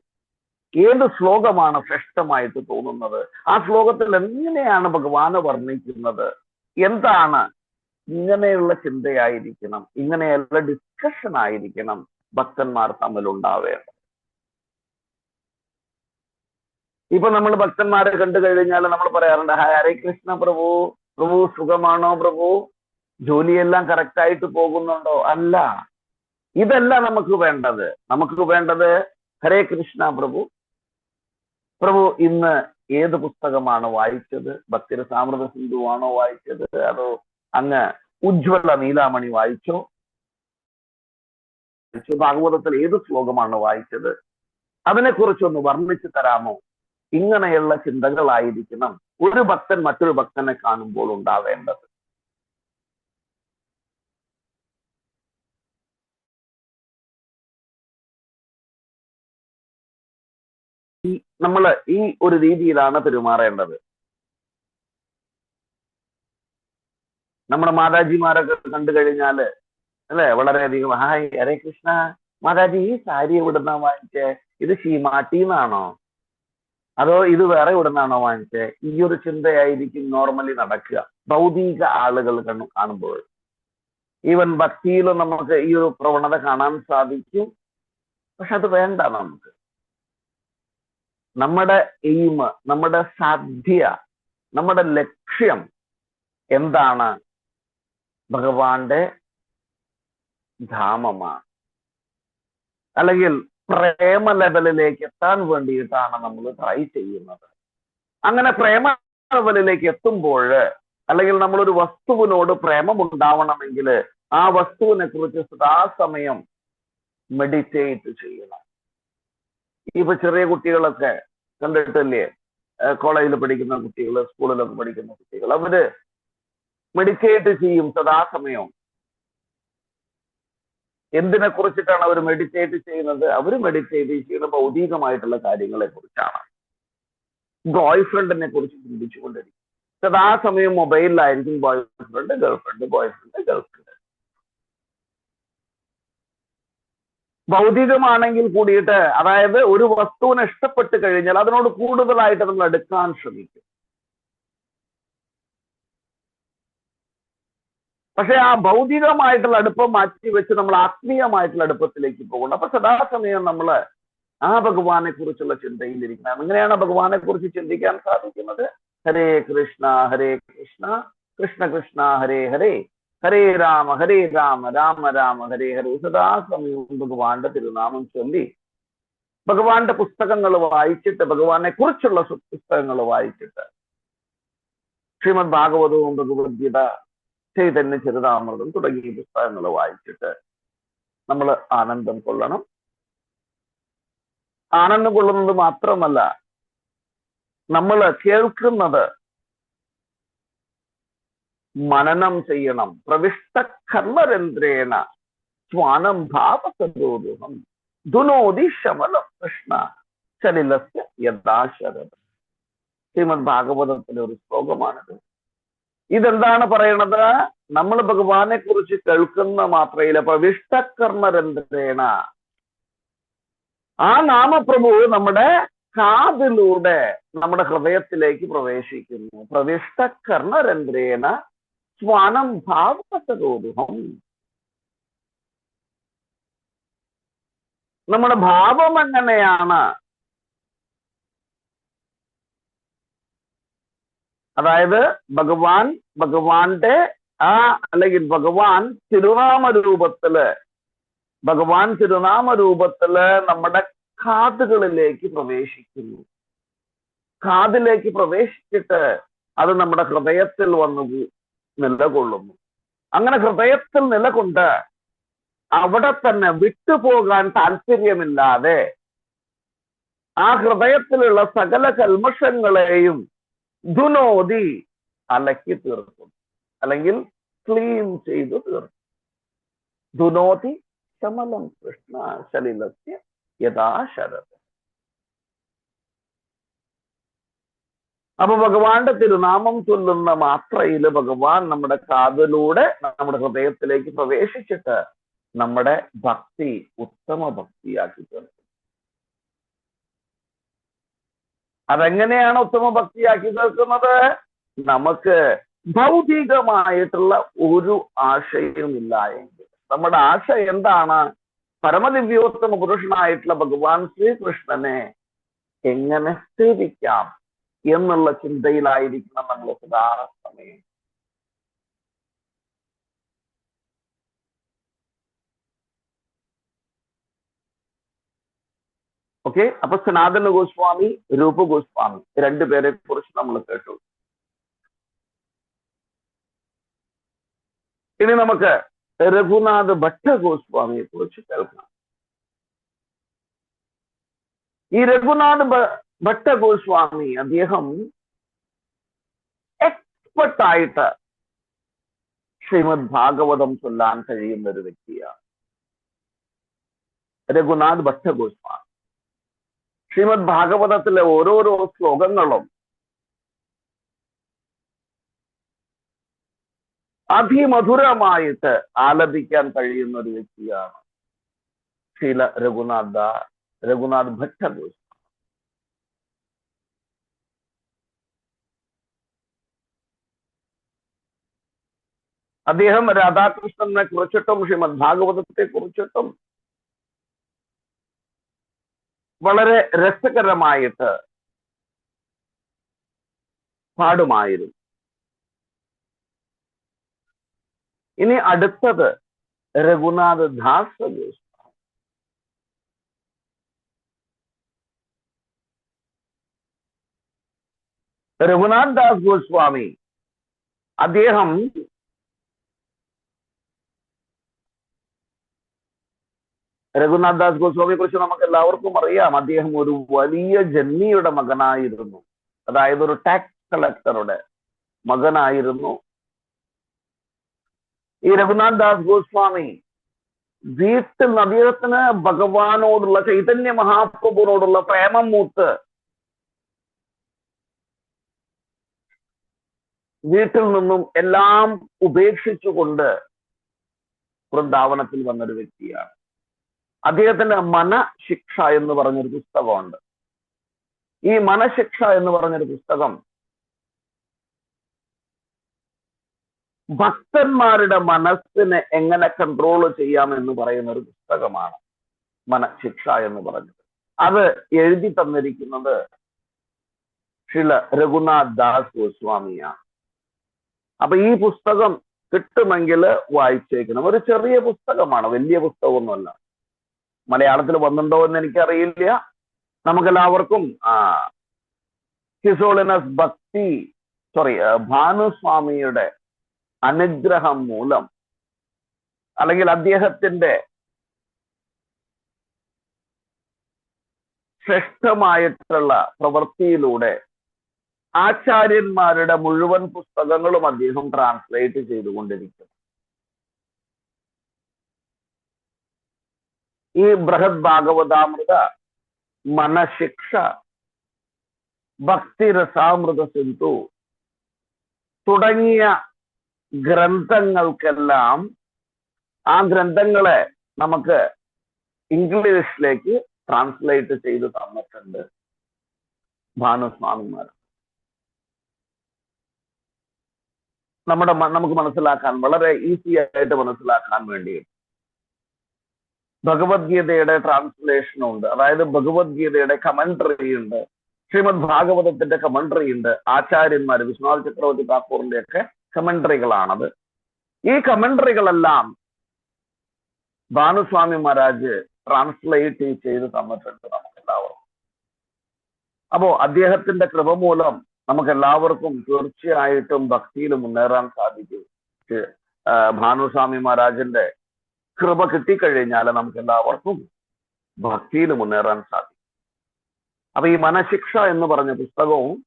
ഏത് ശ്ലോകമാണ് ശ്രേഷ്ഠമായിട്ട് തോന്നുന്നത്, ആ ശ്ലോകത്തിൽ എങ്ങനെയാണ് ഭഗവാനെ വർണ്ണിക്കുന്നത്, എന്താണ്, ഇങ്ങനെയുള്ള ചിന്തയായിരിക്കണം, ഇങ്ങനെയുള്ള ഡിസ്കഷൻ ആയിരിക്കണം ഭക്തന്മാർ തമ്മിൽ ഉണ്ടാവേണ്ടത്. ഇപ്പൊ നമ്മൾ ഭക്തന്മാരെ കണ്ടു കഴിഞ്ഞാൽ നമ്മൾ പറയാറുണ്ട്, ഹരേ കൃഷ്ണ പ്രഭു, പ്രഭു സുഖമാണോ പ്രഭു, ജോലിയെല്ലാം കറക്റ്റ് ആയിട്ട് പോകുന്നുണ്ടോ? അല്ല, ഇതല്ല നമുക്ക് വേണ്ടത്. നമുക്ക് വേണ്ടത് ഹരേ കൃഷ്ണ പ്രഭു, പ്രഭു ഇന്ന് ഏത് പുസ്തകമാണ് വായിച്ചത്, ഭക്തിരസാമൃത സിന്ധു ആണോ വായിച്ചത്, അതോ അങ്ങ് ഉജ്ജ്വല നീലാമണി വായിച്ചോ, ഭാഗവതത്തിൽ ഏത് ശ്ലോകമാണ് വായിച്ചത്, അതിനെക്കുറിച്ചൊന്ന് വർണ്ണിച്ചു തരാമോ? ഇങ്ങനെയുള്ള ചിന്തകളായിരിക്കണം ഒരു ഭക്തൻ മറ്റൊരു ഭക്തനെ കാണുമ്പോൾ ഉണ്ടാവേണ്ടത്. നമ്മള് ഈ ഒരു രീതിയിലാണ് പെരുമാറേണ്ടത്. നമ്മുടെ മാതാജിമാരൊക്കെ കണ്ടു കഴിഞ്ഞാല് അല്ലെ, വളരെയധികം ഹായ് ഹരേ കൃഷ്ണ മാതാജി, ഈ സാരി എവിടുന്നാ വാങ്ങിച്ചേ, ഇത് ശീമാട്ടിന്നാണോ, അതോ ഇത് വേറെ എവിടുന്നാണോ വാങ്ങിച്ചേ? ഈ ഒരു ചിന്തയായിരിക്കും നോർമലി നടക്കുക ഭൗതിക ആളുകൾ കാണുമ്പോൾ. ഈവൻ ഭക്തിയിലും നമുക്ക് ഈ ഒരു പ്രവണത കാണാൻ സാധിക്കും. പക്ഷെ അത് വേണ്ട നമുക്ക്. നമ്മുടെ എയിം, നമ്മുടെ സാധ്യ, നമ്മുടെ ലക്ഷ്യം എന്താണ്? ഭഗവാന്റെ ധാമമാണ്. അല്ലെങ്കിൽ പ്രേമ ലെവലിലേക്ക് എത്താൻ വേണ്ടിയിട്ടാണ് നമ്മൾ ട്രൈ ചെയ്യുന്നത്. അങ്ങനെ പ്രേമ ലെവലിലേക്ക് എത്തുമ്പോൾ, അല്ലെങ്കിൽ നമ്മളൊരു വസ്തുവിനോട് പ്രേമമുണ്ടാവണമെങ്കിൽ ആ വസ്തുവിനെ കുറിച്ച് സദാസമയം മെഡിറ്റേറ്റ് ചെയ്യണം. ഇപ്പൊ ചെറിയ കുട്ടികളൊക്കെ കണ്ടിട്ടില്ലേ, കോളേജിൽ പഠിക്കുന്ന കുട്ടികൾ, സ്കൂളിലൊക്കെ പഠിക്കുന്ന കുട്ടികൾ, അവര് മെഡിറ്റേറ്റ് ചെയ്യും സദാസമയം. എന്തിനെ കുറിച്ചിട്ടാണ് അവർ മെഡിറ്റേറ്റ് ചെയ്യുന്നത്? അവർ മെഡിറ്റേറ്റ് ചെയ്യുന്ന ഭൗതികമായിട്ടുള്ള കാര്യങ്ങളെ കുറിച്ചാണ്. ബോയ് ഫ്രണ്ടിനെ കുറിച്ച് ചിന്തിച്ചുകൊണ്ടിരിക്കും. സദാസമയം മൊബൈലിലായിരിക്കും boy friend, girlfriend, boy friend, girlfriend. ഭൗതികമാണെങ്കിൽ കൂടിയിട്ട്, അതായത് ഒരു വസ്തുവിനെ ഇഷ്ടപ്പെട്ട് കഴിഞ്ഞാൽ അതിനോട് കൂടുതലായിട്ട് നമ്മൾ അടുക്കാൻ ശ്രമിക്കും. പക്ഷെ ആ ഭൗതികമായിട്ടുള്ള അടുപ്പം മാറ്റി വെച്ച് നമ്മൾ ആത്മീയമായിട്ടുള്ള അടുപ്പത്തിലേക്ക് പോകണം. അപ്പൊ സദാസമയം നമ്മൾ ആ ഭഗവാനെ കുറിച്ചുള്ള ചിന്തയിലിരിക്കണം. എങ്ങനെയാണ് ഭഗവാനെ കുറിച്ച് ചിന്തിക്കാൻ സാധിക്കുന്നത്? ഹരേ കൃഷ്ണ കൃഷ്ണ കൃഷ്ണ ഹരേ ഹരേ, ഹരേ രാമ രാമ രാമ ഹരേ ഹരേ. സദാസമയവും ഭഗവാന്റെ തിരുനാമം ചൊല്ലി, ഭഗവാന്റെ പുസ്തകങ്ങൾ വായിച്ചിട്ട്, ഭഗവാനെ കുറിച്ചുള്ള പുസ്തകങ്ങൾ വായിച്ചിട്ട്, ശ്രീമദ് ഭാഗവതവും ഭഗവത്ഗീത, ചൈതന്യ ചരിതാമൃതം തുടങ്ങിയ പുസ്തകങ്ങൾ വായിച്ചിട്ട് നമ്മൾ ആനന്ദം കൊള്ളണം. ആനന്ദം കൊള്ളുന്നത് മാത്രമല്ല, നമ്മൾ കേൾക്കുന്നത് മനനം ചെയ്യണം. പ്രവിഷ്ട കർമ്മരന്ധ്രേണ സ്വാനം ഭാവസദോരുഹം ധുനോതി ശമനം കൃഷ്ണ ചലിലസ്യ യഥാശരത്. ശ്രീമദ് ഭാഗവതത്തിലെ ഒരു ശ്ലോകമാണിത്. ഇതെന്താണ് പറയണത്? നമ്മൾ ഭഗവാനെ കുറിച്ച് കേൾക്കുന്ന മാത്രയില്ല, പ്രവിഷ്ടകർമ്മരന്ധ്രേണ, ആ നാമപ്രഭു നമ്മുടെ കാതിലൂടെ നമ്മുടെ ഹൃദയത്തിലേക്ക് പ്രവേശിക്കുന്നു. പ്രവിഷ്ടകർമ്മരന്ധ്രേണ സ്വാനം ഭാവസദോരുഹം. നമ്മുടെ ഭാവം എങ്ങനെയാണ്? അതായത് ഭഗവാന്റെ അല്ലെങ്കിൽ ഭഗവാൻ തിരുനാമരൂപത്തില് നമ്മുടെ കാതുകളിലേക്ക് പ്രവേശിക്കുന്നു. കാതിലേക്ക് പ്രവേശിച്ചിട്ട് അത് നമ്മുടെ ഹൃദയത്തിൽ വന്നു നിലകൊള്ളുന്നു. അങ്ങനെ ഹൃദയത്തിൽ നിലകൊണ്ട് അവിടെ തന്നെ വിട്ടുപോകാൻ താല്പര്യമില്ലാതെ ആ ഹൃദയത്തിലുള്ള സകല കൽമഷങ്ങളെയും ധുനോതി, അലക്കി തീർക്കും, അല്ലെങ്കിൽ ക്ലീൻ ചെയ്തു തീർക്കും. ധുനോതി ശമലം കൃഷ്ണ ശലിലസ്യ യഥാശരത്. അപ്പൊ ഭഗവാന്റെ തിരുനാമം ചൊല്ലുന്ന മാത്രയില് ഭഗവാൻ നമ്മുടെ കാതിലൂടെ നമ്മുടെ ഹൃദയത്തിലേക്ക് പ്രവേശിച്ചിട്ട് നമ്മുടെ ഭക്തി ഉത്തമ ഭക്തിയാക്കി തീർക്കും. അതെങ്ങനെയാണ് ഉത്തമ ഭക്തിയാക്കി തീർക്കുന്നത്? നമുക്ക് ഭൗതികമായിട്ടുള്ള ഒരു ആശയവുമില്ല എങ്കിൽ, നമ്മുടെ ആശയം എന്താണ്? പരമദിവ്യോത്തമ പുരുഷനായിട്ടുള്ള ഭഗവാൻ ശ്രീകൃഷ്ണനെ എങ്ങനെ സേവിക്കാം എന്നുള്ള ചിന്തയിലായിരിക്കണം നമ്മൾ സദാസമയം. ഓക്കെ, അപ്പൊ സനാതന ഗോസ്വാമി, രൂപ ഗോസ്വാമി, രണ്ടുപേരെ കുറിച്ച് നമ്മൾ കേട്ടു. ഇനി നമുക്ക് രഘുനാഥ് ഭട്ട ഗോസ്വാമിയെ കുറിച്ച് കേൾക്കാം. ഈ രഘുനാഥ് ഭട്ട ഗോസ്വാമി, അദ്ദേഹം എക്സ്പെർട്ടായിട്ട് ശ്രീമദ് ഭാഗവതം ചൊല്ലാൻ കഴിയുന്ന ഒരു വ്യക്തിയാണ് രഘുനാഥ് ഭട്ട ഗോസ്വാമി. ശ്രീമദ് ഭാഗവതത്തിലെ ഓരോരോ ശ്ലോകങ്ങളും അതിമധുരമായിട്ട് ആലപിക്കാൻ കഴിയുന്ന ഒരു വ്യക്തിയാണ് ശ്രീല രഘുനാഥ് ഭട്ട ഗോസ്വാമി. അദ്ദേഹം രാധാകൃഷ്ണനെ കുറിച്ചിട്ടും ശ്രീമദ് ഭാഗവതത്തെ കുറിച്ചിട്ടും വളരെ രസകരമായിട്ട് പാടുമായിരുന്നു. ഇനി അടുത്തത് രഘുനാഥ് ദാസ് ഗോസ്വാമി. രഘുനാഥ് ദാസ് ഗോസ്വാമി അദ്ദേഹം രഘുനാഥ് ദാസ് ഗോസ്വാമിയെ കുറിച്ച് നമുക്ക് എല്ലാവർക്കും അറിയാം. അദ്ദേഹം ഒരു വലിയ ജന്മിയുടെ മകനായിരുന്നു. അതായത് ഒരു ടാക്സ് കളക്ടറുടെ മകനായിരുന്നു. ഈ രഘുനാഥ് ദാസ് ഗോസ്വാമി വീട്ടിൽ അദ്ദേഹത്തിന് ഭഗവാനോടുള്ള, ചൈതന്യ മഹാപ്രഭുവിനോടുള്ള പ്രേമം മൂത്ത് വീട്ടിൽ നിന്നും എല്ലാം ഉപേക്ഷിച്ചുകൊണ്ട് വൃന്ദാവനത്തിൽ വന്നൊരു വ്യക്തിയാണ്. അദ്ദേഹത്തിന്റെ മനശിക്ഷ എന്ന് പറഞ്ഞൊരു പുസ്തകമുണ്ട്. ഈ മനശിക്ഷ എന്ന് പറഞ്ഞൊരു പുസ്തകം ഭക്തന്മാരുടെ മനസ്സിനെ എങ്ങനെ കൺട്രോൾ ചെയ്യാം എന്ന് പറയുന്ന ഒരു പുസ്തകമാണ് മനശിക്ഷ എന്ന് പറഞ്ഞത്. അത് എഴുതി തന്നിരിക്കുന്നത് ശ്രീല രഘുനാഥ് ദാസ് ഗോസ്വാമിയാണ്. അപ്പൊ ഈ പുസ്തകം കിട്ടുമെങ്കിൽ വായിച്ചേക്കണം. ഒരു ചെറിയ പുസ്തകമാണ്, വലിയ പുസ്തകമൊന്നുമല്ല. മലയാളത്തിൽ വന്നിട്ടുണ്ടോ എന്ന് എനിക്കറിയില്ല. നമുക്കെല്ലാവർക്കും ഹിസ് ഹോളിനസ് ഭാനുസ്വാമിയുടെ അനുഗ്രഹം മൂലം, അല്ലെങ്കിൽ അദ്ദേഹത്തിന്റെ ശ്രേഷ്ഠമായിട്ടുള്ള പ്രവൃത്തിയിലൂടെ ആചാര്യന്മാരുടെ മുഴുവൻ പുസ്തകങ്ങളും അദ്ദേഹം ട്രാൻസ്ലേറ്റ് ചെയ്തുകൊണ്ടിരിക്കുന്നു. ഈ ബൃഹത് ഭാഗവതാമൃത, മനശിക്ഷ, ഭക്തിരസാമൃത സിന്ധു തുടങ്ങിയ ഗ്രന്ഥങ്ങൾക്കെല്ലാം ആ ഗ്രന്ഥങ്ങളെ നമുക്ക് ഇംഗ്ലീഷിലേക്ക് ട്രാൻസ്ലേറ്റ് ചെയ്ത് തന്നിട്ടുണ്ട് ഭാനുസ്വാമിമാർ. നമുക്ക് മനസ്സിലാക്കാൻ, വളരെ ഈസി ആയിട്ട് മനസ്സിലാക്കാൻ വേണ്ടി ഭഗവത്ഗീതയുടെ ട്രാൻസ്ലേഷനും ഉണ്ട്. അതായത് ഭഗവത്ഗീതയുടെ കമന്ററി ഉണ്ട്, ശ്രീമദ് ഭാഗവതത്തിന്റെ കമന്ററി ഉണ്ട്. ആചാര്യന്മാർ, വിശ്വനാഥ് ചക്രവർത്തി താക്കൂറിന്റെ ഒക്കെ കമന്ററികളാണത്. ഈ കമന്ററികളെല്ലാം ഭാനുസ്വാമി മഹാരാജ് ട്രാൻസ്ലേറ്റ് ചെയ്ത് തന്നിട്ടുണ്ട് നമുക്കെല്ലാവർക്കും. അപ്പോ അദ്ദേഹത്തിന്റെ കൃപ മൂലം നമുക്കെല്ലാവർക്കും തീർച്ചയായിട്ടും ഭക്തിയിൽ മുന്നേറാൻ സാധിക്കും. ഭാനുസ്വാമി മഹാരാജിന്റെ കൃപ കിട്ടിക്കഴിഞ്ഞാൽ നമുക്ക് എല്ലാവർക്കും ഭക്തിയിൽ മുന്നേറാൻ സാധിക്കും. അപ്പൊ ഈ മനശിക്ഷ എന്ന് പറഞ്ഞ പുസ്തകവും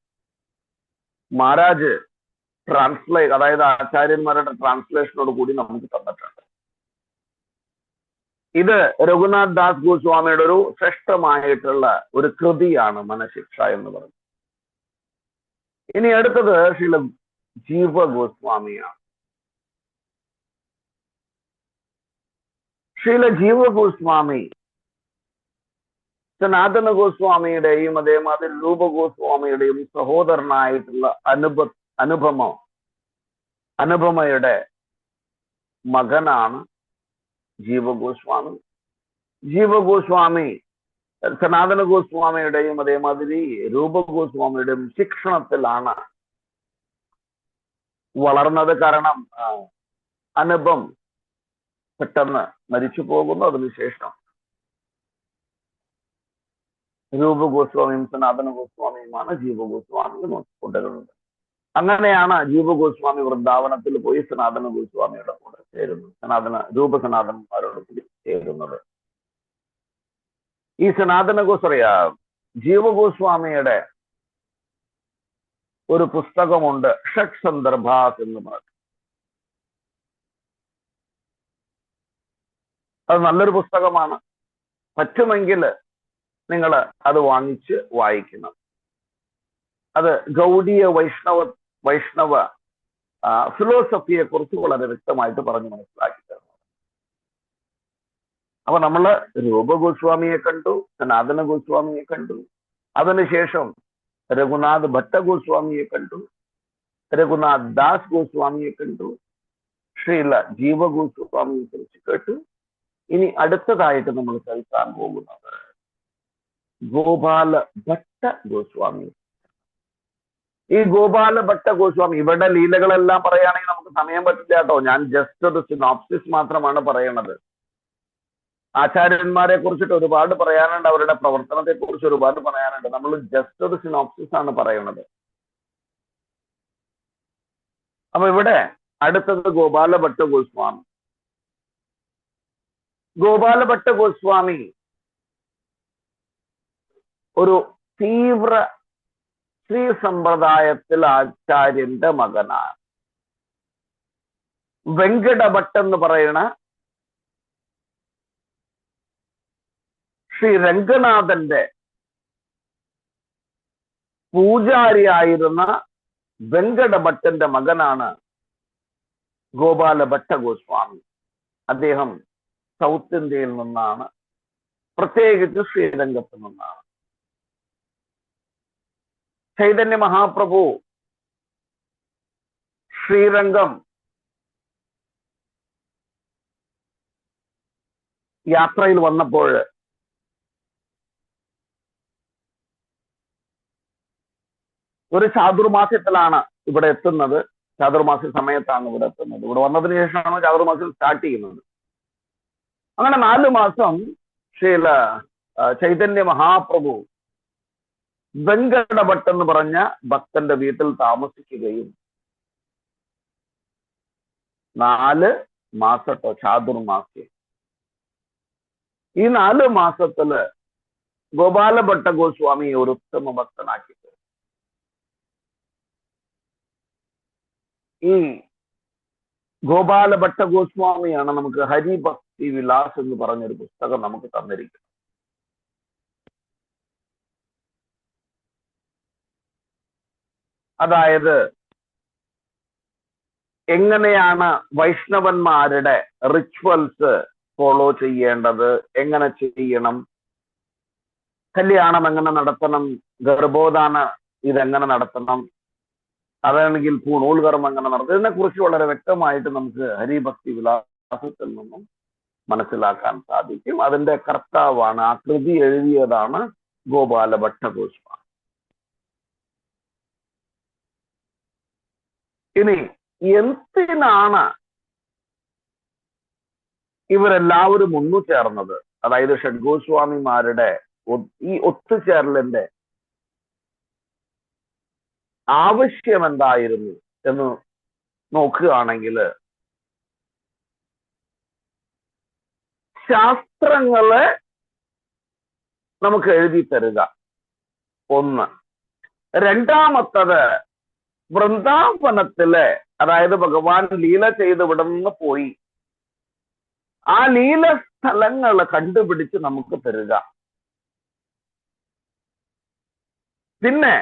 മഹാരാജ് അതായത് ആചാര്യന്മാരുടെ ട്രാൻസ്ലേഷനോട് കൂടി നമുക്ക് തന്നിട്ടുണ്ട്. ഇത് രഘുനാഥ് ദാസ് ഗോസ്വാമിയുടെ ഒരു ശ്രേഷ്ഠമായിട്ടുള്ള ഒരു കൃതിയാണ് മനശിക്ഷ എന്ന് പറയുന്നത്. ഇനി അടുത്തത് ശ്രീല ജീവ ഗോസ്വാമിയാണ്. ശ്രീല ജീവ ഗോസ്വാമി സനാതന ഗോസ്വാമിയുടെയും അതേമാതിരി രൂപ ഗോസ്വാമിയുടെയും സഹോദരനായിട്ടുള്ള അനുപമയുടെ മകനാണ് ജീവ ഗോസ്വാമി. ജീവ ഗോസ്വാമി സനാതന ഗോസ്വാമിയുടെയും അതേമാതിരി രൂപ ഗോസ്വാമിയുടെയും ശിക്ഷണത്തിലാണ് വളർന്നത്. കാരണം അനുപം പെട്ടെന്ന് മരിച്ചു പോകുന്നു. അതിനുശേഷം രൂപ ഗോസ്വാമിയും സനാതന ഗോസ്വാമിയുമാണ് ജീവ ഗോസ്വാമി നോക്കിക്കൊണ്ടിരുന്നത്. അങ്ങനെയാണ് ജീവ ഗോസ്വാമി വൃന്ദാവനത്തിൽ പോയി സനാതന ഗോസ്വാമിയുടെ കൂടെ ചേരുന്നത്, രൂപ സനാതനന്മാരോട് കൂടി ചേരുന്നത്. ഈ ജീവ ഗോസ്വാമിയുടെ ഒരു പുസ്തകമുണ്ട്, ഷഡ് സന്ദർഭാസ് എന്ന് പറഞ്ഞു. അത് നല്ലൊരു പുസ്തകമാണ്. പറ്റുമെങ്കിൽ നിങ്ങൾ അത് വാങ്ങിച്ച് വായിക്കണം. അത് ഗൗഡീയ വൈഷ്ണവ ഫിലോസഫിയെ കുറിച്ച് വളരെ വ്യക്തമായിട്ട് പറഞ്ഞു മനസ്സിലാക്കി തരുന്നു. അപ്പൊ നമ്മള് രൂപ ഗോസ്വാമിയെ കണ്ടു, സനാതന ഗോസ്വാമിയെ കണ്ടു, അതിനുശേഷം രഘുനാഥ് ഭട്ട ഗോസ്വാമിയെ കണ്ടു, രഘുനാഥ് ദാസ് ഗോസ്വാമിയെ കണ്ടു, ശ്രീല ജീവ ഗോസ്വാമിയെ കുറിച്ച് കേട്ടു. ഇനി അടുത്തതായിട്ട് നമ്മൾ കേൾക്കാൻ പോകുന്നത് ഗോപാല ഭട്ട ഗോസ്വാമി. ഈ ഗോപാല ഭട്ട ഗോസ്വാമി ഇവരുടെ ലീലകളെല്ലാം പറയുകയാണെങ്കിൽ നമുക്ക് സമയം പറ്റില്ല കേട്ടോ. ഞാൻ ജസ്റ്റ് ഒരു സിനോപ്സിസ് മാത്രമാണ് പറയണത്. ആചാര്യന്മാരെ കുറിച്ചിട്ട് ഒരുപാട് പറയാനുണ്ട്, അവരുടെ പ്രവർത്തനത്തെ കുറിച്ച് ഒരുപാട് പറയാനുണ്ട്. നമ്മൾ ജസ്റ്റ് ഒരു സിനോപ്സിസ് ആണ് പറയുന്നത്. അപ്പൊ ഇവിടെ അടുത്തത് ഗോപാല ഭട്ട ഗോസ്വാമി. ഗോപാല ഭട്ട ഗോസ്വാമി ഒരു തീവ്ര ശ്രീ സമ്പ്രദായത്തിൽ ആചാര്യന്റെ മകനാണ്. വെങ്കടഭട്ട് എന്ന് പറയുന്ന ശ്രീ രംഗനാഥന്റെ പൂജാരിയായിരുന്ന വെങ്കടഭട്ടന്റെ മകനാണ് ഗോപാല ഭട്ട ഗോസ്വാമി. അദ്ദേഹം സൗത്ത് ഇന്ത്യയിൽ നിന്നാണ്, പ്രത്യേകിച്ച് ശ്രീരംഗത്ത് നിന്നാണ്. ചൈതന്യ മഹാപ്രഭു ശ്രീരംഗം യാത്രയിൽ വന്നപ്പോൾ ഒരു ചാതുർമാസ്യത്തിലാണ് ഇവിടെ എത്തുന്നത്. ചാതുർമാസ്യ സമയത്താണ് ഇവിടെ എത്തുന്നത്. ഇവിടെ വന്നതിന് ശേഷമാണ് ചാതുർമാസ്യം സ്റ്റാർട്ട് ചെയ്യുന്നത്. അങ്ങനെ 4 മാസം ശ്രീല ചൈതന്യ മഹാപ്രഭു വെങ്കടഭട്ട് എന്ന് പറഞ്ഞ ഭക്തന്റെ വീട്ടിൽ താമസിക്കുകയും 4 മാസട്ടോ ചാതുർമാസ്യം. ഈ 4 മാസത്തില് ഗോപാല ഭട്ട ഗോസ്വാമിയെ ഒരു ഉത്തമ ഭക്തനാക്കി. ഈ ഗോപാല ഭട്ട ഗോസ്വാമിയാണ് നമുക്ക് ഹരിഭക്തി വിലാസ് എന്ന് പറഞ്ഞൊരു പുസ്തകം നമുക്ക് തന്നിരിക്കുന്നത്. അതായത് എങ്ങനെയാണ് വൈഷ്ണവന്മാരുടെ റിച്വൽസ് ഫോളോ ചെയ്യേണ്ടത്, എങ്ങനെ ചെയ്യണം, കല്യാണം എങ്ങനെ നടത്തണം, ഗർഭോദാന ഇതെങ്ങനെ നടത്തണം, അതാണെങ്കിൽ പൂണൂൽകർമ്മം എങ്ങനെ നടത്തും, ഇതിനെ കുറിച്ച് വളരെ വ്യക്തമായിട്ട് നമുക്ക് ഹരിഭക്തി വിലാസത്തിൽ നിന്നും മനസ്സിലാക്കാൻ സാധിക്കും. അതിന്റെ കർത്താവാണ്, ആ കൃതി എഴുതിയതാണ് ഗോപാല ഭട്ട ഗോസ്വാമി. ഇനി എന്തിനാണ് ഇവരെല്ലാവരും ഒന്നുചേർന്നത്? അതായത് ഷഡ്ഗോസ്വാമിമാരുടെ ഈ ഒത്തുചേരലിന്റെ ആവശ്യം എന്തായിരുന്നു എന്ന് നോക്കുകയാണെങ്കിൽ, ശാസ്ത്രങ്ങളെ നമുക്ക് എഴുതി തരിക ഒന്ന്. രണ്ടാമത്തത് വൃന്ദാവനത്തിലെ, അതായത് ഭഗവാൻ ലീല ചെയ്ത് ഇവിടെ നിന്ന് പോയി ആ ലീല സ്ഥലങ്ങൾ കണ്ടുപിടിച്ച് നമുക്ക് തരിക. പിന്നെ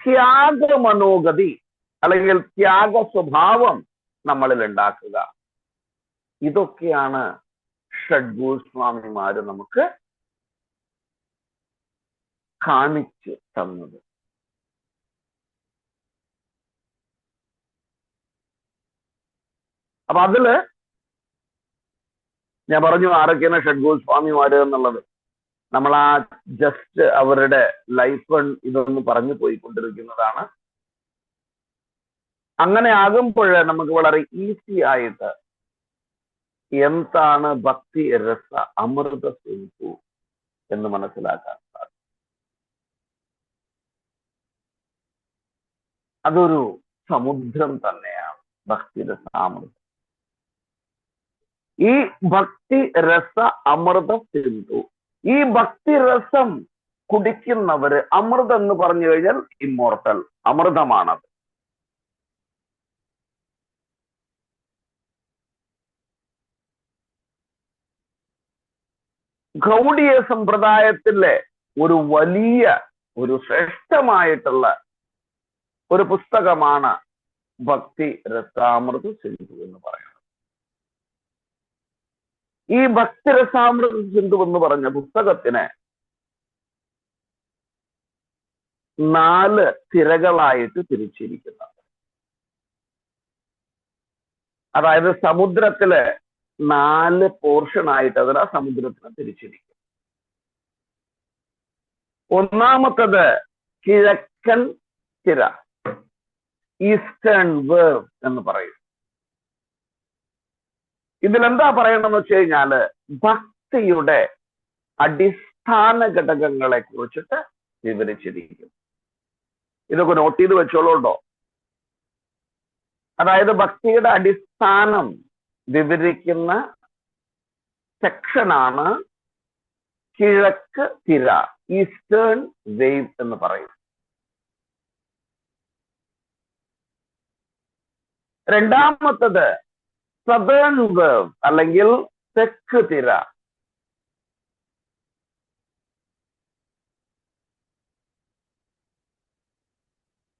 ത്യാഗമനോഗതി അല്ലെങ്കിൽ ത്യാഗ സ്വഭാവം നമ്മളിൽ ഉണ്ടാക്കുക. ഇതൊക്കെയാണ് ഷഡ്ഗോസ്വാമിമാര് നമുക്ക് കാണിച്ചു തന്നത്. അപ്പൊ അതില് ഞാൻ പറഞ്ഞു ആരൊക്കെയാണ് ഷഡ്ഗോസ്വാമിമാര് എന്നുള്ളത്. നമ്മൾ ആ ജസ്റ്റ് അവരുടെ ലൈഫ് ഇതൊന്ന് പറഞ്ഞു പോയിക്കൊണ്ടിരിക്കുന്നതാണ്. അങ്ങനെ ആകുമ്പോൾ നമുക്ക് വളരെ ഈസി ആയിട്ട് എന്താണ് ഭക്തി രസ അമൃത സിന്ധു എന്ന് മനസ്സിലാക്കാൻ സാധിക്കും. അതൊരു സമുദ്രം തന്നെയാണ് ഭക്തിരസാമൃതം. ഈ ഭക്തി രസ അമൃത സിന്ധു, ഈ ഭക്തിരസം കുടിക്കുന്നവര്, അമൃതം എന്ന് പറഞ്ഞു കഴിഞ്ഞാൽ ഇമ്മോർട്ടൽ, അമൃതമാണത്. ഗൗഡീയ സമ്പ്രദായത്തിലെ ഒരു വലിയ, ഒരു ശ്രേഷ്ഠമായിട്ടുള്ള ഒരു പുസ്തകമാണ് ഭക്തി രസാമൃത സിന്ധു എന്ന് പറയുന്നത്. ഈ ഭക്തി രസാമൃത സിന്ധു എന്ന് പറഞ്ഞ പുസ്തകത്തിന് 4 തിരകളായിട്ട് തിരിച്ചിരിക്കുന്നത്. അതായത് സമുദ്രത്തില് 4 പോർഷൻ ആയിട്ട് അതിനാ സമുദ്രത്തിന് തിരിച്ചിരിക്കും. ഒന്നാമത്തത് കിഴക്കൻ തിര, ഈസ്റ്റേൺ വേവ് എന്ന് പറയും. ഇതിലെന്താ പറയണമെന്ന് വെച്ച് കഴിഞ്ഞാല് ഭക്തിയുടെ അടിസ്ഥാന ഘടകങ്ങളെ കുറിച്ചിട്ട് വിവരിച്ചിരിക്കും. ഇതൊക്കെ നോട്ട് ചെയ്ത് വെച്ചോളൂണ്ടോ? അതായത് ഭക്തിയുടെ അടിസ്ഥാനം വിവരിക്കുന്ന സെക്ഷനാണ് കിഴക്ക് തിര, ഈസ്റ്റേൺ വേവ് എന്ന് പറയും. രണ്ടാമത്തത് സദേൺ വേവ് അല്ലെങ്കിൽ തെക്ക് തിര.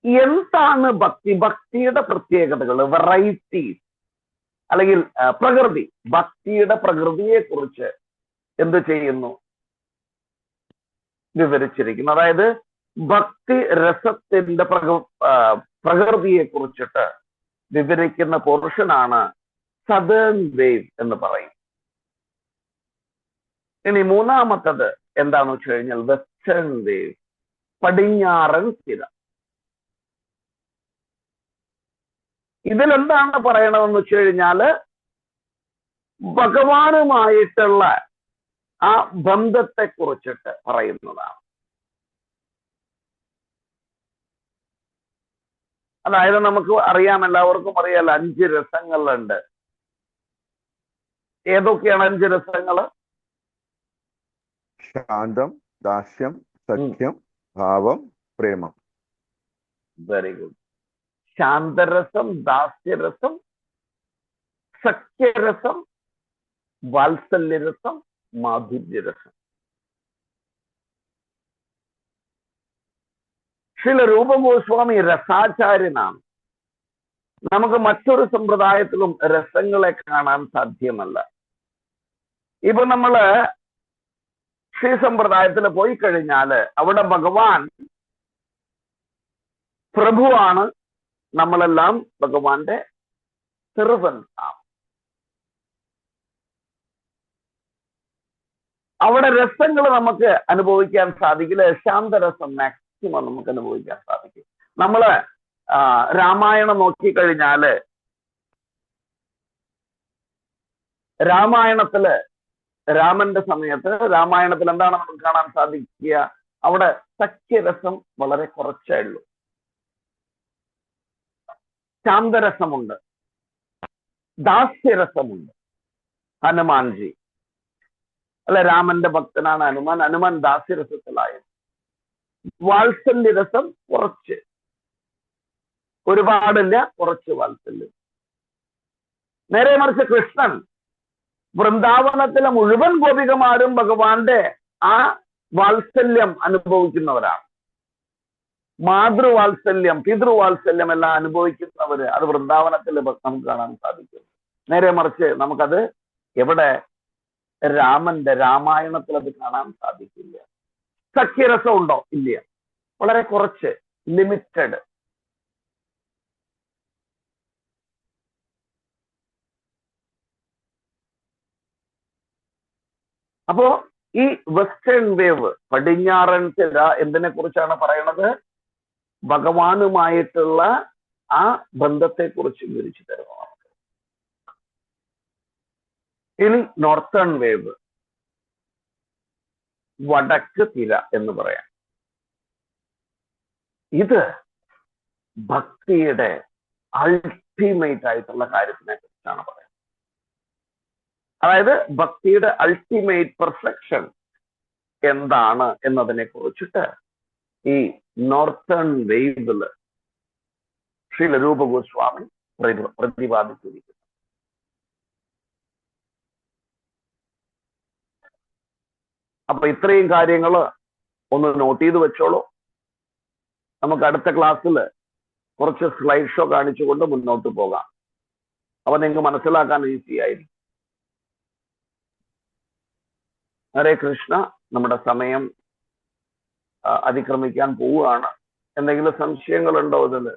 എന്താണ് ഭക്തി? ഭക്തിയുടെ പ്രത്യേകതകൾ, വെറൈറ്റീസ് അല്ലെങ്കിൽ പ്രകൃതി, ഭക്തിയുടെ പ്രകൃതിയെ കുറിച്ച് എന്ത് ചെയ്യുന്നു? വിവരിച്ചിരിക്കുന്നു. അതായത് ഭക്തി രസത്തിന്റെ പ്രകൃതിയെ കുറിച്ചിട്ട് വിവരിക്കുന്ന പോർഷനാണ് സദേൺ വേവ് എന്ന് പറയും. ഇനി മൂന്നാമത്തത് എന്താണെന്ന് വെച്ച് കഴിഞ്ഞാൽ വെസ്റ്റേൺ വേവ്, പടിഞ്ഞാറൻ തിര. ഇതിലെന്താണ് പറയണതെന്ന് വെച്ച് കഴിഞ്ഞാല് ഭഗവാനുമായിട്ടുള്ള ആ ബന്ധത്തെ കുറിച്ചിട്ട് പറയുന്നതാണ്. അതായത് നമുക്ക് അറിയാം, എല്ലാവർക്കും അറിയാലോ 5 രസങ്ങളുണ്ട്. ഏതൊക്കെയാണ് 5 രസങ്ങള്? ശാന്തം, ദാസ്യം, സഖ്യം, ഭാവം, പ്രേമം. Very good. ശാന്തരസം, ദാസ്യരസം, സഖ്യരസം, വാത്സല്യരസം, മാധുര്യരസം. ശ്രീല രൂപഗോസ്വാമി രസാചാര്യനാണ്. നമുക്ക് മറ്റൊരു സമ്പ്രദായത്തിലും രസങ്ങളെ കാണാൻ സാധ്യമല്ല. ഇപ്പൊ നമ്മള് ശ്രീ സമ്പ്രദായത്തിൽ പോയി കഴിഞ്ഞാല് അവിടെ ഭഗവാൻ പ്രഭുവാണ്, നമ്മളെല്ലാം ഭഗവാന്റെ സെർവൻസ് ആണ്. അവിടെ രസങ്ങൾ നമുക്ക് അനുഭവിക്കാൻ സാധിക്കില്ല. ശാന്തരസം മാക്സിമം നമുക്ക് അനുഭവിക്കാൻ സാധിക്കും. നമ്മള് രാമായണം നോക്കിക്കഴിഞ്ഞാല് രാമായണത്തില് രാമന്റെ സമയത്ത് രാമായണത്തിൽ എന്താണ് നമുക്ക് കാണാൻ സാധിക്കുക? അവിടെ സഖ്യരസം വളരെ കുറച്ചേ ഉള്ളൂ. ശാന്തരസമുണ്ട്, ദാസ്യരസമുണ്ട്. ഹനുമാൻജി അല്ലെ, രാമന്റെ ഭക്തനാണ് ഹനുമാൻ. ഹനുമാൻ ദാസ്യരസത്തിലായത്. വാത്സല്യരസം കുറച്ച്, ഒരുപാടില്ല, കുറച്ച് വാത്സല്യം. നേരെ മറിച്ച് കൃഷ്ണൻ, വൃന്ദാവനത്തിലെ മുഴുവൻ ഗോപികമാരും ഭഗവാന്റെ ആ വാത്സല്യം അനുഭവിക്കുന്നവരാണ്. മാതൃവാത്സല്യം, പിതൃവാത്സല്യം എല്ലാം അനുഭവിക്കുന്നവര് അത് വൃന്ദാവനത്തിൽ നമുക്ക് കാണാൻ സാധിക്കും. നേരെ മറിച്ച് നമുക്കത് എവിടെ? രാമന്റെ രാമായണത്തിൽ അത് കാണാൻ സാധിക്കില്ല. സഖ്യരസം ഉണ്ടോ? ഇല്ല, വളരെ കുറച്ച്, ലിമിറ്റഡ്. അപ്പോ ഈ വെസ്റ്റേൺ വേവ്, പടിഞ്ഞാറൻ തിര എന്തിനെ കുറിച്ചാണ് പറയണത്? ഭഗവാനുമായിട്ടുള്ള ആ ബന്ധത്തെ കുറിച്ച് വിവരിച്ചു തരുന്നു നമുക്ക്. ഇനി നോർത്തേൺ വേവ്, വടക്ക് തിര എന്ന് പറയാം. ഇത് ഭക്തിയുടെ അൾട്ടിമേറ്റ് ആയിട്ടുള്ള കാര്യത്തിനെ കുറിച്ചാണ് പറയുന്നത്. അതായത് ഭക്തിയുടെ അൾട്ടിമേറ്റ് പെർഫെക്ഷൻ എന്താണ് എന്നതിനെ കുറിച്ചിട്ട് ഈ നോർത്തേൺ വേവില് ശ്രീല രൂപഗോസ്വാമി പ്രതിപാദിച്ചിരിക്കുന്നു. അപ്പൊ ഇത്രയും കാര്യങ്ങൾ ഒന്ന് നോട്ട് ചെയ്ത് വെച്ചോളൂ. നമുക്ക് അടുത്ത ക്ലാസ്സിൽ കുറച്ച് സ്ലൈഡ് ഷോ കാണിച്ചുകൊണ്ട് മുന്നോട്ട് പോകാം. അപ്പൊ നിങ്ങൾക്ക് മനസ്സിലാക്കാൻ ഈസി ആയിരിക്കും. ഹരേ കൃഷ്ണ. നമ്മുടെ സമയം അതിക്രമിക്കാൻ പോവുകയാണ്. എന്തെങ്കിലും സംശയങ്ങളുണ്ടോ ഇതില്?